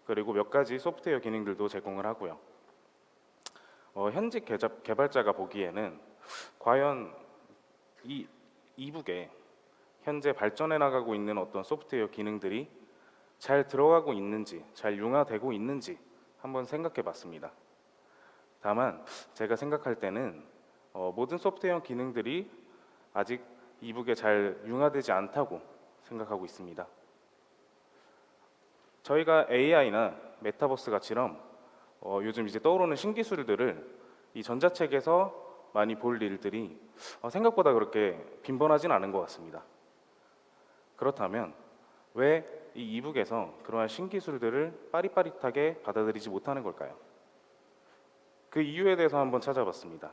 그리고 몇 가지 소프트웨어 기능들도 제공을 하고요. 현직 개발자가 보기에는 과연 이 이북에 현재 발전해 나가고 있는 어떤 소프트웨어 기능들이 잘 들어가고 있는지, 잘 융화되고 있는지 한번 생각해 봤습니다. 다만 제가 생각할 때는 모든 소프트웨어 기능들이 아직 이북에 잘 융화되지 않다고 생각하고 있습니다. 저희가 AI나 메타버스 같이럼 요즘 이제 떠오르는 신기술들을 이 전자책에서 많이 볼 일들이 생각보다 그렇게 빈번하진 않은 것 같습니다. 그렇다면 왜 이 이북에서 그러한 신기술들을 빠릿빠릿하게 받아들이지 못하는 걸까요? 그 이유에 대해서 한번 찾아봤습니다.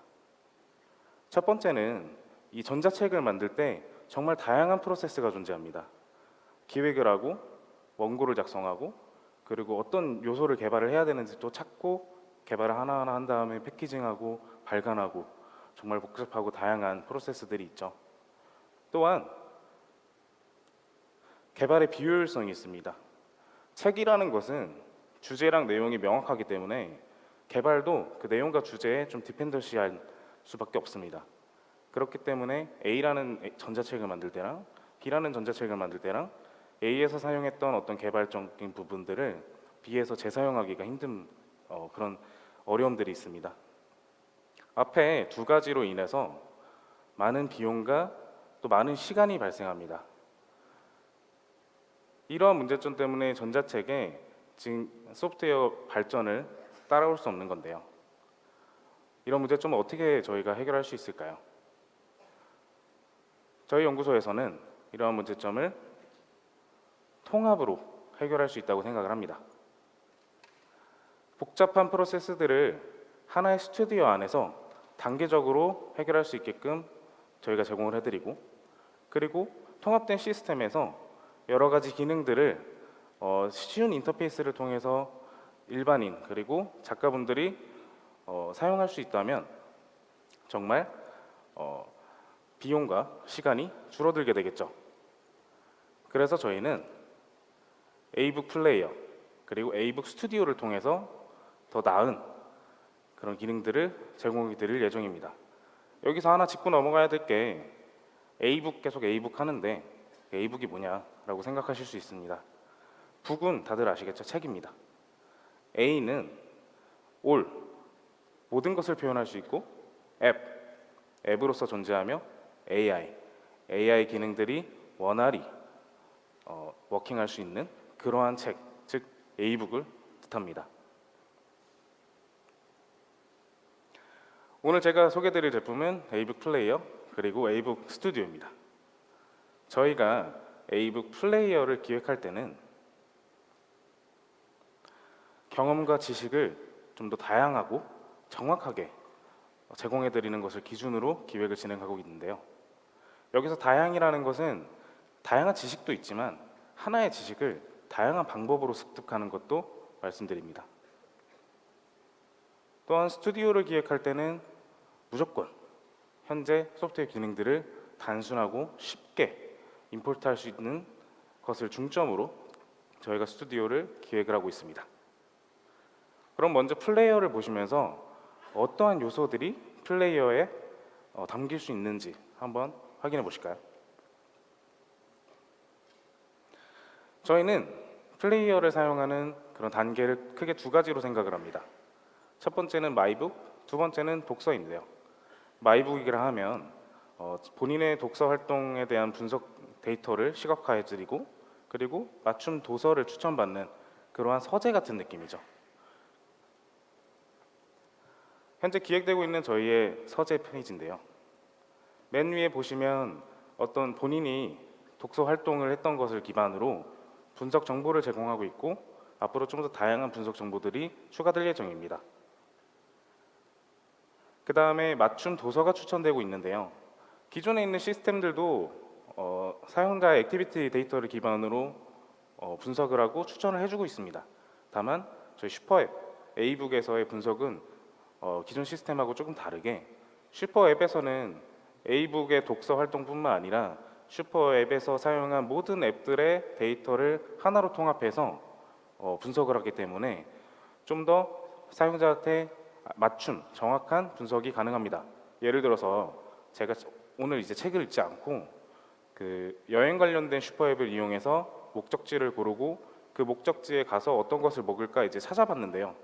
첫 번째는 이 전자책을 만들 때 정말 다양한 프로세스가 존재합니다. 기획을 하고 원고를 작성하고 그리고 어떤 요소를 개발을 해야 되는지 또 찾고 개발을 하나하나 한 다음에 패키징하고 발간하고 정말 복잡하고 다양한 프로세스들이 있죠. 또한 개발의 비효율성이 있습니다. 책이라는 것은 주제랑 내용이 명확하기 때문에 개발도 그 내용과 주제에 좀 디펜던시할 수밖에 없습니다. 그렇기 때문에 A라는 전자책을 만들 때랑 B라는 전자책을 만들 때랑 A에서 사용했던 어떤 개발적인 부분들을 B에서 재사용하기가 힘든 그런 어려움들이 있습니다. 앞에 두 가지로 인해서 많은 비용과 또 많은 시간이 발생합니다. 이러한 문제점 때문에 전자책의 지금 소프트웨어 발전을 따라올 수 없는 건데요. 이런 문제점을 어떻게 저희가 해결할 수 있을까요? 저희 연구소에서는 이러한 문제점을 통합으로 해결할 수 있다고 생각을 합니다. 복잡한 프로세스들을 하나의 스튜디오 안에서 단계적으로 해결할 수 있게끔 저희가 제공을 해드리고 그리고 통합된 시스템에서 여러 가지 기능들을 쉬운 인터페이스를 통해서 일반인 그리고 작가분들이 사용할 수 있다면 정말 비용과 시간이 줄어들게 되겠죠. 그래서 저희는 A북 플레이어 그리고 A북 스튜디오를 통해서 더 나은 그런 기능들을 제공해 드릴 예정입니다. 여기서 하나 짚고 넘어가야 될 게 A북 계속 A북 하는데 A북이 뭐냐라고 생각하실 수 있습니다. 북은 다들 아시겠죠? 책입니다. A는 all, 모든 것을 표현할 수 있고 앱으로서 존재하며 AI 기능들이 원활히 워킹할 수 있는 그러한 책, 즉 A북을 뜻합니다. 오늘 제가 소개드릴 제품은 A북 플레이어 그리고 A북 스튜디오입니다. 저희가 A북 플레이어를 기획할 때는 경험과 지식을 좀 더 다양하고 정확하게 제공해드리는 것을 기준으로 기획을 진행하고 있는데요. 여기서 다양이라는 것은 다양한 지식도 있지만 하나의 지식을 다양한 방법으로 습득하는 것도 말씀드립니다. 또한 스튜디오를 기획할 때는 무조건 현재 소프트웨어 기능들을 단순하고 쉽게 임포트할 수 있는 것을 중점으로 저희가 스튜디오를 기획을 하고 있습니다. 그럼 먼저 플레이어를 보시면서 어떠한 요소들이 플레이어에 담길 수 있는지 한번 확인해 보실까요? 저희는 플레이어를 사용하는 그런 단계를 크게 두 가지로 생각을 합니다. 첫 번째는 마이북, 두 번째는 독서인데요. 마이북이라 하면 본인의 독서 활동에 대한 분석 데이터를 시각화해 드리고 그리고 맞춤 도서를 추천받는 그러한 서재 같은 느낌이죠. 현재 기획되고 있는 저희의 서재 페이지인데요. 맨 위에 보시면 어떤 본인이 독서 활동을 했던 것을 기반으로 분석 정보를 제공하고 있고 앞으로 좀 더 다양한 분석 정보들이 추가될 예정입니다. 그 다음에 맞춤 도서가 추천되고 있는데요. 기존에 있는 시스템들도 사용자의 액티비티 데이터를 기반으로 분석을 하고 추천을 해주고 있습니다. 다만 저희 슈퍼앱 A북에서의 분석은 기존 시스템하고 조금 다르게 슈퍼앱에서는 A북의 독서 활동뿐만 아니라 슈퍼앱에서 사용한 모든 앱들의 데이터를 하나로 통합해서 분석을 하기 때문에 좀 더 사용자한테 맞춤, 정확한 분석이 가능합니다. 예를 들어서 제가 오늘 이제 책을 읽지 않고 그 여행 관련된 슈퍼앱을 이용해서 목적지를 고르고 그 목적지에 가서 어떤 것을 먹을까 이제 찾아봤는데요.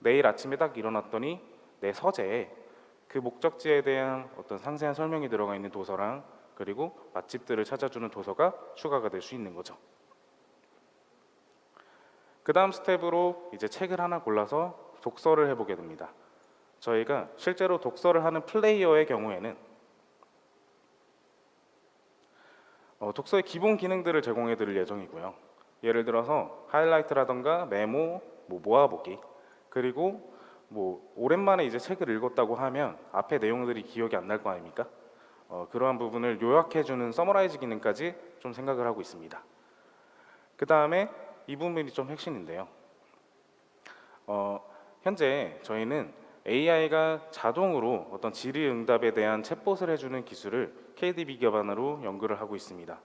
내일 아침에 딱 일어났더니 내 서재에 그 목적지에 대한 어떤 상세한 설명이 들어가 있는 도서랑 그리고 맛집들을 찾아주는 도서가 추가가 될 수 있는 거죠. 그 다음 스텝으로 이제 책을 하나 골라서 독서를 해보게 됩니다. 저희가 실제로 독서를 하는 플레이어의 경우에는 독서의 기본 기능들을 제공해 드릴 예정이고요. 예를 들어서 하이라이트라던가 메모, 모아보기, 그리고 오랜만에 이제 책을 읽었다고 하면 앞에 내용들이 기억이 안 날 거 아닙니까? 그러한 부분을 요약해주는 서머라이즈 기능까지 좀 생각을 하고 있습니다. 그 다음에 이 부분이 좀 핵심인데요. 현재 저희는 AI가 자동으로 어떤 질의응답에 대한 챗봇을 해주는 기술을 KDB 기반으로 연구를 하고 있습니다.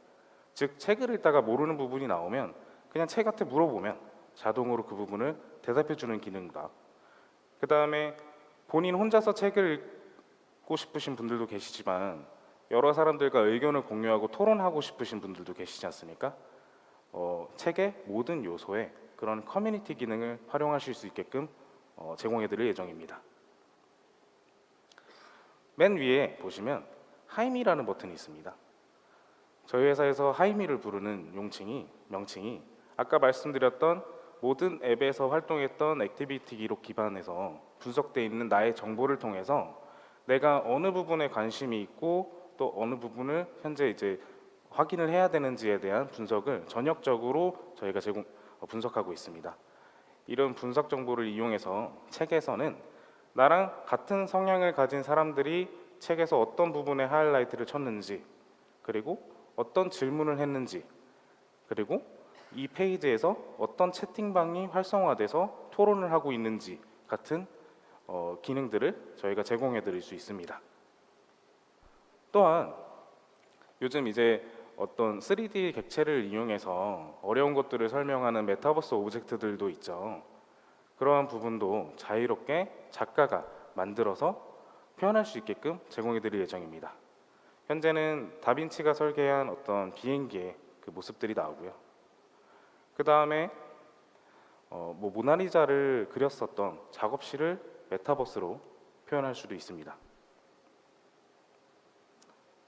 즉 책을 읽다가 모르는 부분이 나오면 그냥 책한테 물어보면 자동으로 그 부분을 대답해주는 기능과 그 다음에 본인 혼자서 책을 읽고 싶으신 분들도 계시지만 여러 사람들과 의견을 공유하고 토론하고 싶으신 분들도 계시지 않습니까? 책의 모든 요소에 그런 커뮤니티 기능을 활용하실 수 있게끔 제공해드릴 예정입니다. 맨 위에 보시면 하이미라는 버튼이 있습니다. 저희 회사에서 하이미를 부르는 명칭이 아까 말씀드렸던 모든 앱에서 활동했던 액티비티 기록 기반에서 분석되어 있는 나의 정보를 통해서 내가 어느 부분에 관심이 있고 또 어느 부분을 현재 이제 확인을 해야 되는지에 대한 분석을 전역적으로 저희가 분석하고 있습니다. 이런 분석 정보를 이용해서 책에서는 나랑 같은 성향을 가진 사람들이 책에서 어떤 부분에 하이라이트를 쳤는지 그리고 어떤 질문을 했는지 그리고 이 페이지에서 어떤 채팅방이 활성화돼서 토론을 하고 있는지 같은 기능들을 저희가 제공해 드릴 수 있습니다. 또한 요즘 이제 어떤 3D 객체를 이용해서 어려운 것들을 설명하는 메타버스 오브젝트들도 있죠. 그러한 부분도 자유롭게 작가가 만들어서 표현할 수 있게끔 제공해 드릴 예정입니다. 현재는 다빈치가 설계한 어떤 비행기의 그 모습들이 나오고요. 그 다음에 모나리자를 그렸었던 작업실을 메타버스로 표현할 수도 있습니다.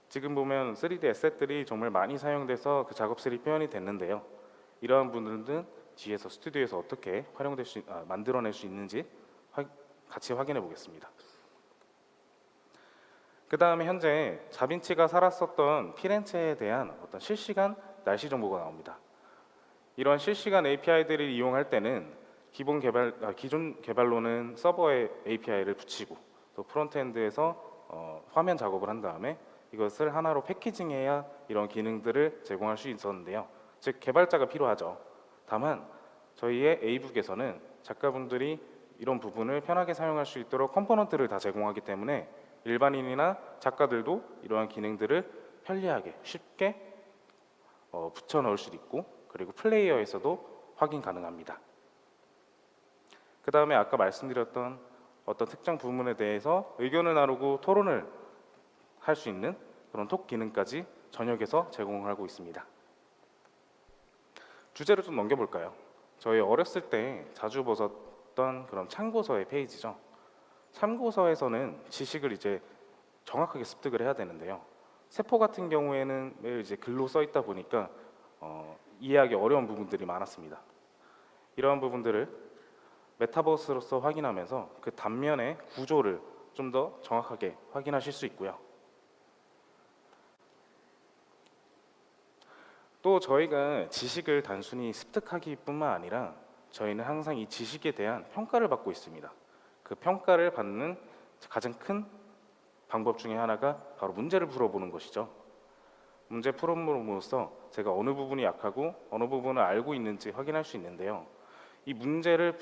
지금 보면 3D 에셋들이 정말 많이 사용돼서 그 작업실이 표현이 됐는데요. 이러한 부분들은 뒤에서 스튜디오에서 어떻게 만들어낼 수 있는지 같이 확인해 보겠습니다. 그 다음에 현재 다빈치가 살았었던 피렌체에 대한 어떤 실시간 날씨 정보가 나옵니다. 이런 실시간 API들을 이용할 때는 기존 개발로는 서버에 API를 붙이고 또 프론트엔드에서 화면 작업을 한 다음에 이것을 하나로 패키징해야 이런 기능들을 제공할 수 있었는데요. 즉 개발자가 필요하죠. 다만 저희의 A북에서는 작가분들이 이런 부분을 편하게 사용할 수 있도록 컴포넌트를 다 제공하기 때문에 일반인이나 작가들도 이러한 기능들을 편리하게 쉽게 붙여 넣을 수 있고 그리고 플레이어에서도 확인 가능합니다. 그 다음에 아까 말씀드렸던 어떤 특정 부분에 대해서 의견을 나누고 토론을 할 수 있는 그런 톡 기능까지 전역에서 제공하고 있습니다. 주제를 좀 넘겨볼까요? 저희 어렸을 때 자주 보셨던 그런 참고서의 페이지죠. 참고서에서는 지식을 이제 정확하게 습득을 해야 되는데요. 세포 같은 경우에는 매일 이제 글로 써 있다 보니까 이해하기 어려운 부분들이 많았습니다. 이러한 부분들을 메타버스로서 확인하면서 그 단면의 구조를 좀 더 정확하게 확인하실 수 있고요. 또 저희가 지식을 단순히 습득하기뿐만 아니라 저희는 항상 이 지식에 대한 평가를 받고 있습니다. 그 평가를 받는 가장 큰 방법 중에 하나가 바로 문제를 풀어보는 것이죠. 문제 풀어봄으로써 제가 어느 부분이 약하고 어느 부분을 알고 있는지 확인할 수 있는데요. 이 문제를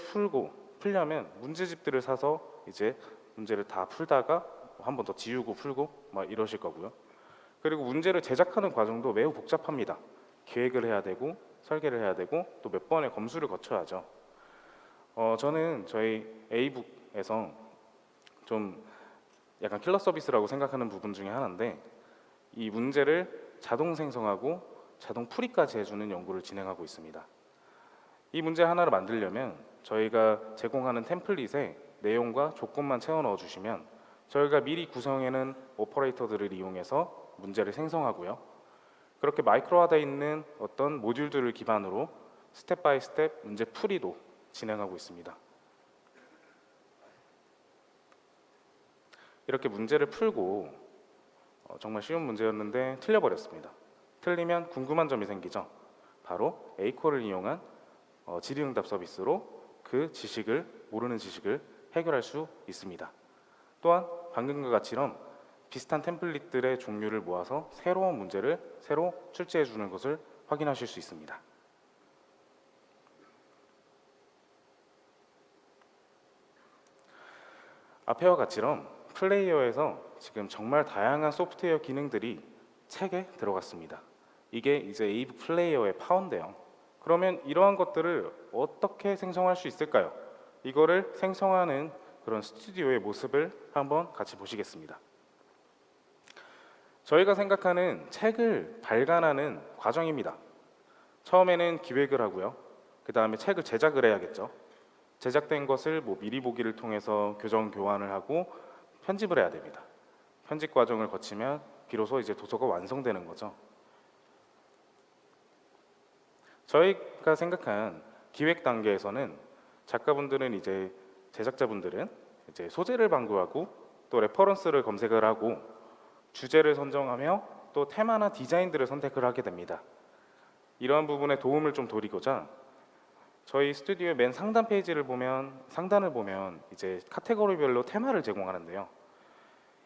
풀려면 문제집들을 사서 이제 문제를 다 풀다가 한 번 더 지우고 풀고 막 이러실 거고요. 그리고 문제를 제작하는 과정도 매우 복잡합니다. 계획을 해야 되고 설계를 해야 되고 또 몇 번의 검수를 거쳐야죠. 저는 저희 A북에서 좀 약간 킬러 서비스라고 생각하는 부분 중에 하나인데 이 문제를 자동 생성하고 자동 풀이까지 해주는 연구를 진행하고 있습니다. 이 문제 하나를 만들려면 저희가 제공하는 템플릿에 내용과 조건만 채워 넣어 주시면 저희가 미리 구성해놓은 오퍼레이터들을 이용해서 문제를 생성하고요. 그렇게 마이크로화되어 있는 어떤 모듈들을 기반으로 스텝 바이 스텝 문제 풀이도 진행하고 있습니다. 이렇게 문제를 풀고 정말 쉬운 문제였는데 틀려버렸습니다. 틀리면 궁금한 점이 생기죠. 바로 A콜을 이용한 질의응답 서비스로 그 지식을 모르는 지식을 해결할 수 있습니다. 또한 방금과 같이처럼 비슷한 템플릿들의 종류를 모아서 새로운 문제를 새로 출제해 주는 것을 확인하실 수 있습니다. 앞에와 같이처럼 플레이어에서 지금 정말 다양한 소프트웨어 기능들이 책에 들어갔습니다. 이게 이제 에이북 플레이어의 파워인데요. 그러면 이러한 것들을 어떻게 생성할 수 있을까요? 이거를 생성하는 그런 스튜디오의 모습을 한번 같이 보시겠습니다. 저희가 생각하는 책을 발간하는 과정입니다. 처음에는 기획을 하고요. 그 다음에 책을 제작을 해야겠죠. 제작된 것을 미리 보기를 통해서 교정 교환을 하고 편집을 해야 됩니다. 편집 과정을 거치면 비로소 이제 도서가 완성되는 거죠. 저희가 생각한 기획 단계에서는 작가분들은 이제 제작자분들은 이제 소재를 방구하고 또 레퍼런스를 검색을 하고 주제를 선정하며 또 테마나 디자인들을 선택을 하게 됩니다. 이러한 부분에 도움을 좀 드리고자 저희 스튜디오의 맨 상단 페이지를 보면 상단을 보면 이제 카테고리별로 테마를 제공하는데요.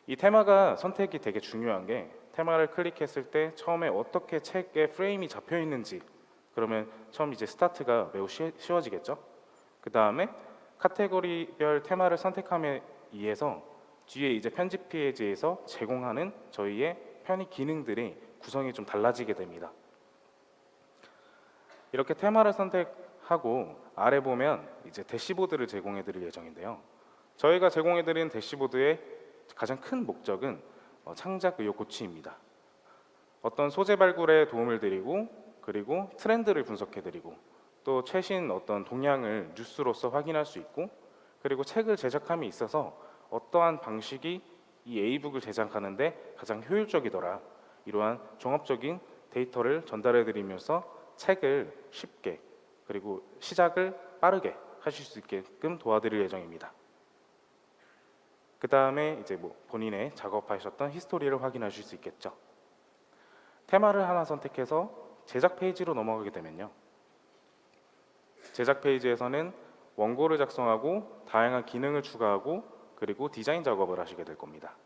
이 테마가 선택이 되게 중요한 게 테마를 클릭했을 때 처음에 어떻게 책의 프레임이 잡혀 있는지 그러면 처음 이제 스타트가 매우 쉬워지겠죠. 그 다음에 카테고리별 테마를 선택함에 의해서 뒤에 이제 편집 페이지에서 제공하는 저희의 편의 기능들이 구성이 좀 달라지게 됩니다. 이렇게 테마를 선택하고 아래 보면 이제 대시보드를 제공해 드릴 예정인데요. 저희가 제공해 드린 대시보드의 가장 큰 목적은 창작 의욕 고취입니다. 어떤 소재 발굴에 도움을 드리고 그리고 트렌드를 분석해 드리고 또 최신 어떤 동향을 뉴스로서 확인할 수 있고 그리고 책을 제작함에 있어서 어떠한 방식이 이 A북을 제작하는데 가장 효율적이더라. 이러한 종합적인 데이터를 전달해 드리면서 책을 쉽게 그리고 시작을 빠르게 하실 수 있게끔 도와드릴 예정입니다. 그 다음에 이제 본인의 작업하셨던 히스토리를 확인하실 수 있겠죠. 테마를 하나 선택해서 제작 페이지로 넘어가게 되면요. 제작 페이지에서는 원고를 작성하고 다양한 기능을 추가하고 그리고 디자인 작업을 하시게 될 겁니다.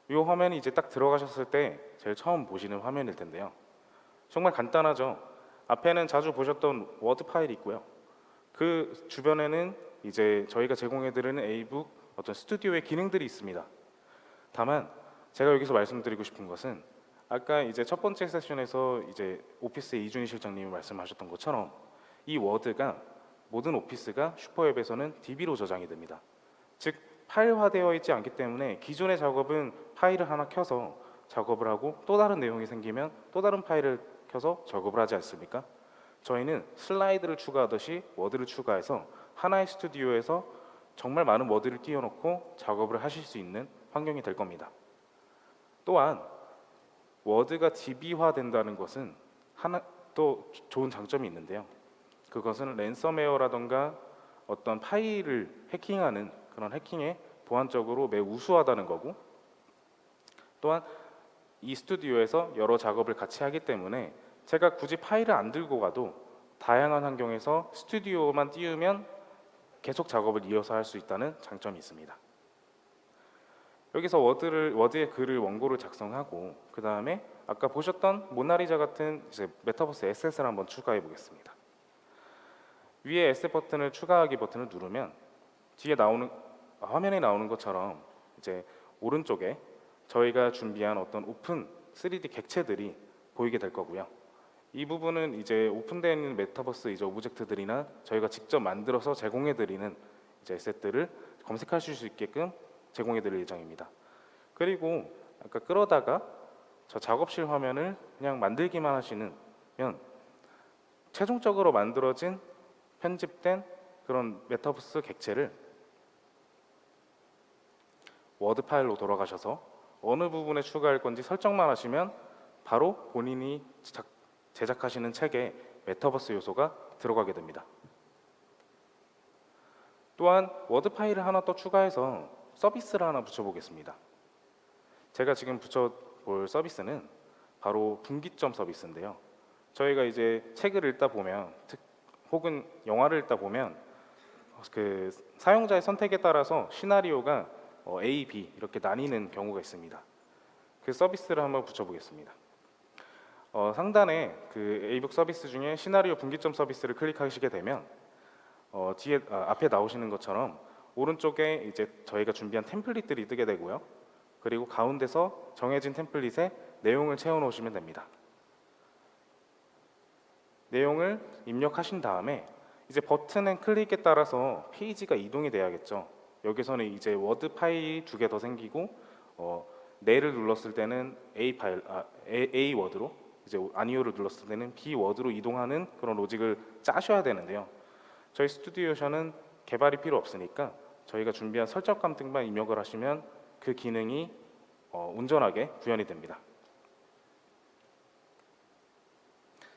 이 화면이 이제 딱 들어가셨을 때 제일 처음 보시는 화면일 텐데요. 정말 간단하죠. 앞에는 자주 보셨던 워드 파일이 있고요. 그 주변에는 이제 저희가 제공해드리는 A북 어떤 스튜디오의 기능들이 있습니다. 다만 제가 여기서 말씀드리고 싶은 것은 아까 이제 첫 번째 세션에서 이제 오피스의 이준희 실장님이 말씀하셨던 것처럼 이 워드가 모든 오피스가 슈퍼앱에서는 DB로 저장이 됩니다. 즉 파일화되어 있지 않기 때문에 기존의 작업은 파일을 하나 켜서 작업을 하고 또 다른 내용이 생기면 또 다른 파일을 켜서 작업을 하지 않습니까? 저희는 슬라이드를 추가하듯이 워드를 추가해서 하나의 스튜디오에서 정말 많은 워드를 띄워놓고 작업을 하실 수 있는 환경이 될 겁니다. 또한 워드가 DB화 된다는 것은 하나 또 좋은 장점이 있는데요. 그것은 랜섬웨어라던가 어떤 파일을 해킹하는 그런 해킹에 보안적으로 매우 우수하다는 거고, 또한 이 스튜디오에서 여러 작업을 같이 하기 때문에 제가 굳이 파일을 안 들고 가도 다양한 환경에서 스튜디오만 띄우면 계속 작업을 이어서 할 수 있다는 장점이 있습니다. 여기서 워드의 글을 원고를 작성하고 그 다음에 아까 보셨던 모나리자 같은 이제 메타버스 에셋을 한번 추가해 보겠습니다. 위에 에셋 버튼을 추가하기 버튼을 누르면 뒤에 나오는 화면에 나오는 것처럼 이제 오른쪽에 저희가 준비한 어떤 오픈 3D 객체들이 보이게 될 거고요. 이 부분은 이제 오픈되어 있는 메타버스 이제 오브젝트들이나 저희가 직접 만들어서 제공해 드리는 이제 에셋들을 검색하실 수 있게끔 제공해 드릴 예정입니다. 그리고 아까 끌어다가 저 작업실 화면을 그냥 만들기만 하시면 최종적으로 만들어진 편집된 그런 메타버스 객체를 워드 파일로 돌아가셔서 어느 부분에 추가할 건지 설정만 하시면 바로 본인이 제작하시는 책에 메타버스 요소가 들어가게 됩니다. 또한 워드 파일을 하나 더 추가해서 서비스를 하나 붙여보겠습니다. 제가 지금 붙여볼 서비스는 바로 분기점 서비스인데요. 저희가 이제 책을 읽다 보면 혹은 영화를 읽다 보면 그 사용자의 선택에 따라서 시나리오가 A, B 이렇게 나뉘는 경우가 있습니다. 그 서비스를 한번 붙여보겠습니다. 상단에 그 A북 서비스 중에 시나리오 분기점 서비스를 클릭하시게 되면 앞에 나오시는 것처럼 오른쪽에 이제 저희가 준비한 템플릿들이 뜨게 되고요. 그리고 가운데서 정해진 템플릿에 내용을 채워 놓으시면 됩니다. 내용을 입력하신 다음에 이제 버튼 앤 클릭에 따라서 페이지가 이동이 돼야겠죠. 여기서는 이제 워드 파일이 2개 더 생기고 네를 눌렀을 때는 A 워드로, 이제 아니오를 눌렀을 때는 B 워드로 이동하는 그런 로직을 짜셔야 되는데요. 저희 스튜디오에서는 개발이 필요 없으니까 저희가 준비한 설정감 등만 입력을 하시면 그 기능이 온전하게 구현이 됩니다.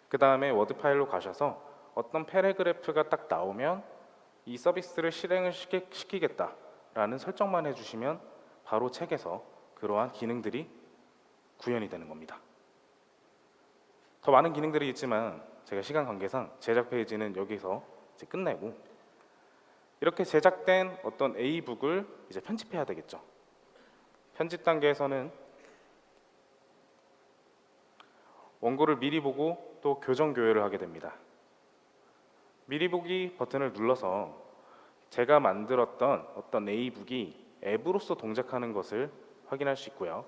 그 다음에 워드 파일로 가셔서 어떤 패러그래프가 딱 나오면 이 서비스를 실행을 시키겠다라는 설정만 해주시면 바로 책에서 그러한 기능들이 구현이 되는 겁니다. 더 많은 기능들이 있지만 제가 시간 관계상 제작 페이지는 여기서 이제 끝내고, 이렇게 제작된 어떤 A북을 이제 편집해야 되겠죠. 편집 단계에서는 원고를 미리 보고 또 교정 교회를 하게 됩니다. 미리 보기 버튼을 눌러서 제가 만들었던 어떤 A북이 앱으로서 동작하는 것을 확인할 수 있고요.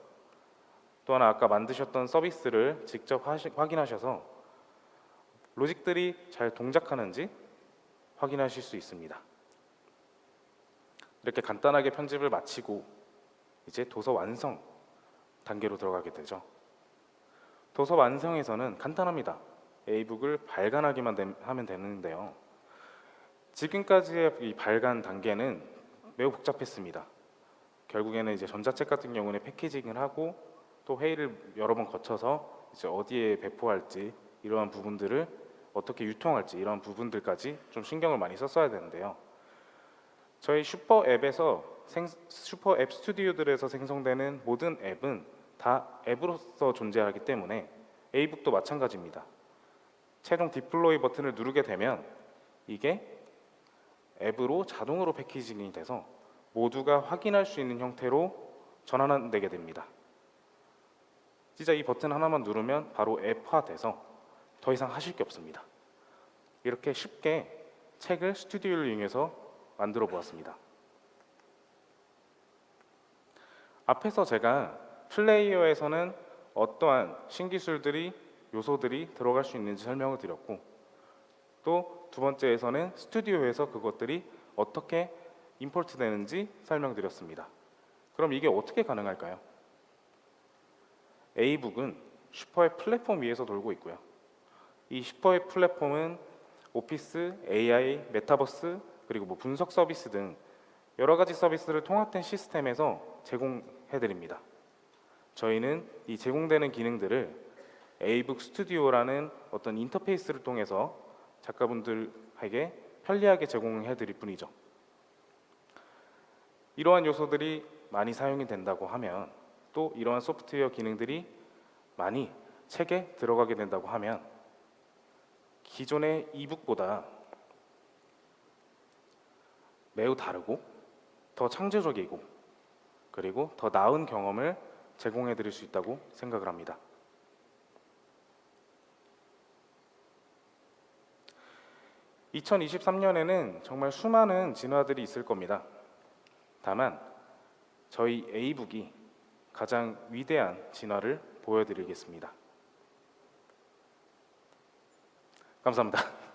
또한 아까 만드셨던 서비스를 직접 확인하셔서 로직들이 잘 동작하는지 확인하실 수 있습니다. 이렇게 간단하게 편집을 마치고 이제 도서 완성 단계로 들어가게 되죠. 도서 완성에서는 간단합니다. A북을 발간하기만 하면 되는데요. 지금까지의 이 발간 단계는 매우 복잡했습니다. 결국에는 이제 전자책 같은 경우는 패키징을 하고 또 회의를 여러 번 거쳐서 이제 어디에 배포할지, 이러한 부분들을 어떻게 유통할지, 이런 부분들까지 좀 신경을 많이 썼어야 되는데요. 저희 슈퍼앱에서 슈퍼앱 스튜디오들에서 생성되는 모든 앱은 다 앱으로서 존재하기 때문에 A북도 마찬가지입니다. 최종 디플로이 버튼을 누르게 되면 이게 앱으로 자동으로 패키징이 돼서 모두가 확인할 수 있는 형태로 전환되게 됩니다. 진짜 이 버튼 하나만 누르면 바로 앱화돼서 더 이상 하실 게 없습니다. 이렇게 쉽게 책을 스튜디오를 이용해서 만들어 보았습니다. 앞에서 제가 플레이어에서는 어떠한 신기술들이, 요소들이 들어갈 수 있는지 설명을 드렸고, 또 두 번째에서는 스튜디오에서 그것들이 어떻게 임포트 되는지 설명드렸습니다. 그럼 이게 어떻게 가능할까요? A북은 슈퍼의 플랫폼 위에서 돌고 있고요. 이 슈퍼의 플랫폼은 오피스, AI, 메타버스, 그리고 뭐 분석 서비스 등 여러 가지 서비스를 통합된 시스템에서 제공해드립니다. 저희는 이 제공되는 기능들을 A북 스튜디오라는 어떤 인터페이스를 통해서 작가분들에게 편리하게 제공해드릴 뿐이죠. 이러한 요소들이 많이 사용이 된다고 하면, 또 이러한 소프트웨어 기능들이 많이 책에 들어가게 된다고 하면 기존의 이북보다 매우 다르고 더 창조적이고 그리고 더 나은 경험을 제공해 드릴 수 있다고 생각을 합니다. (2023년에는) 정말 수많은 진화들이 있을 겁니다. 다만 저희 A북이 가장 위대한 진화를 보여드리겠습니다. 감사합니다.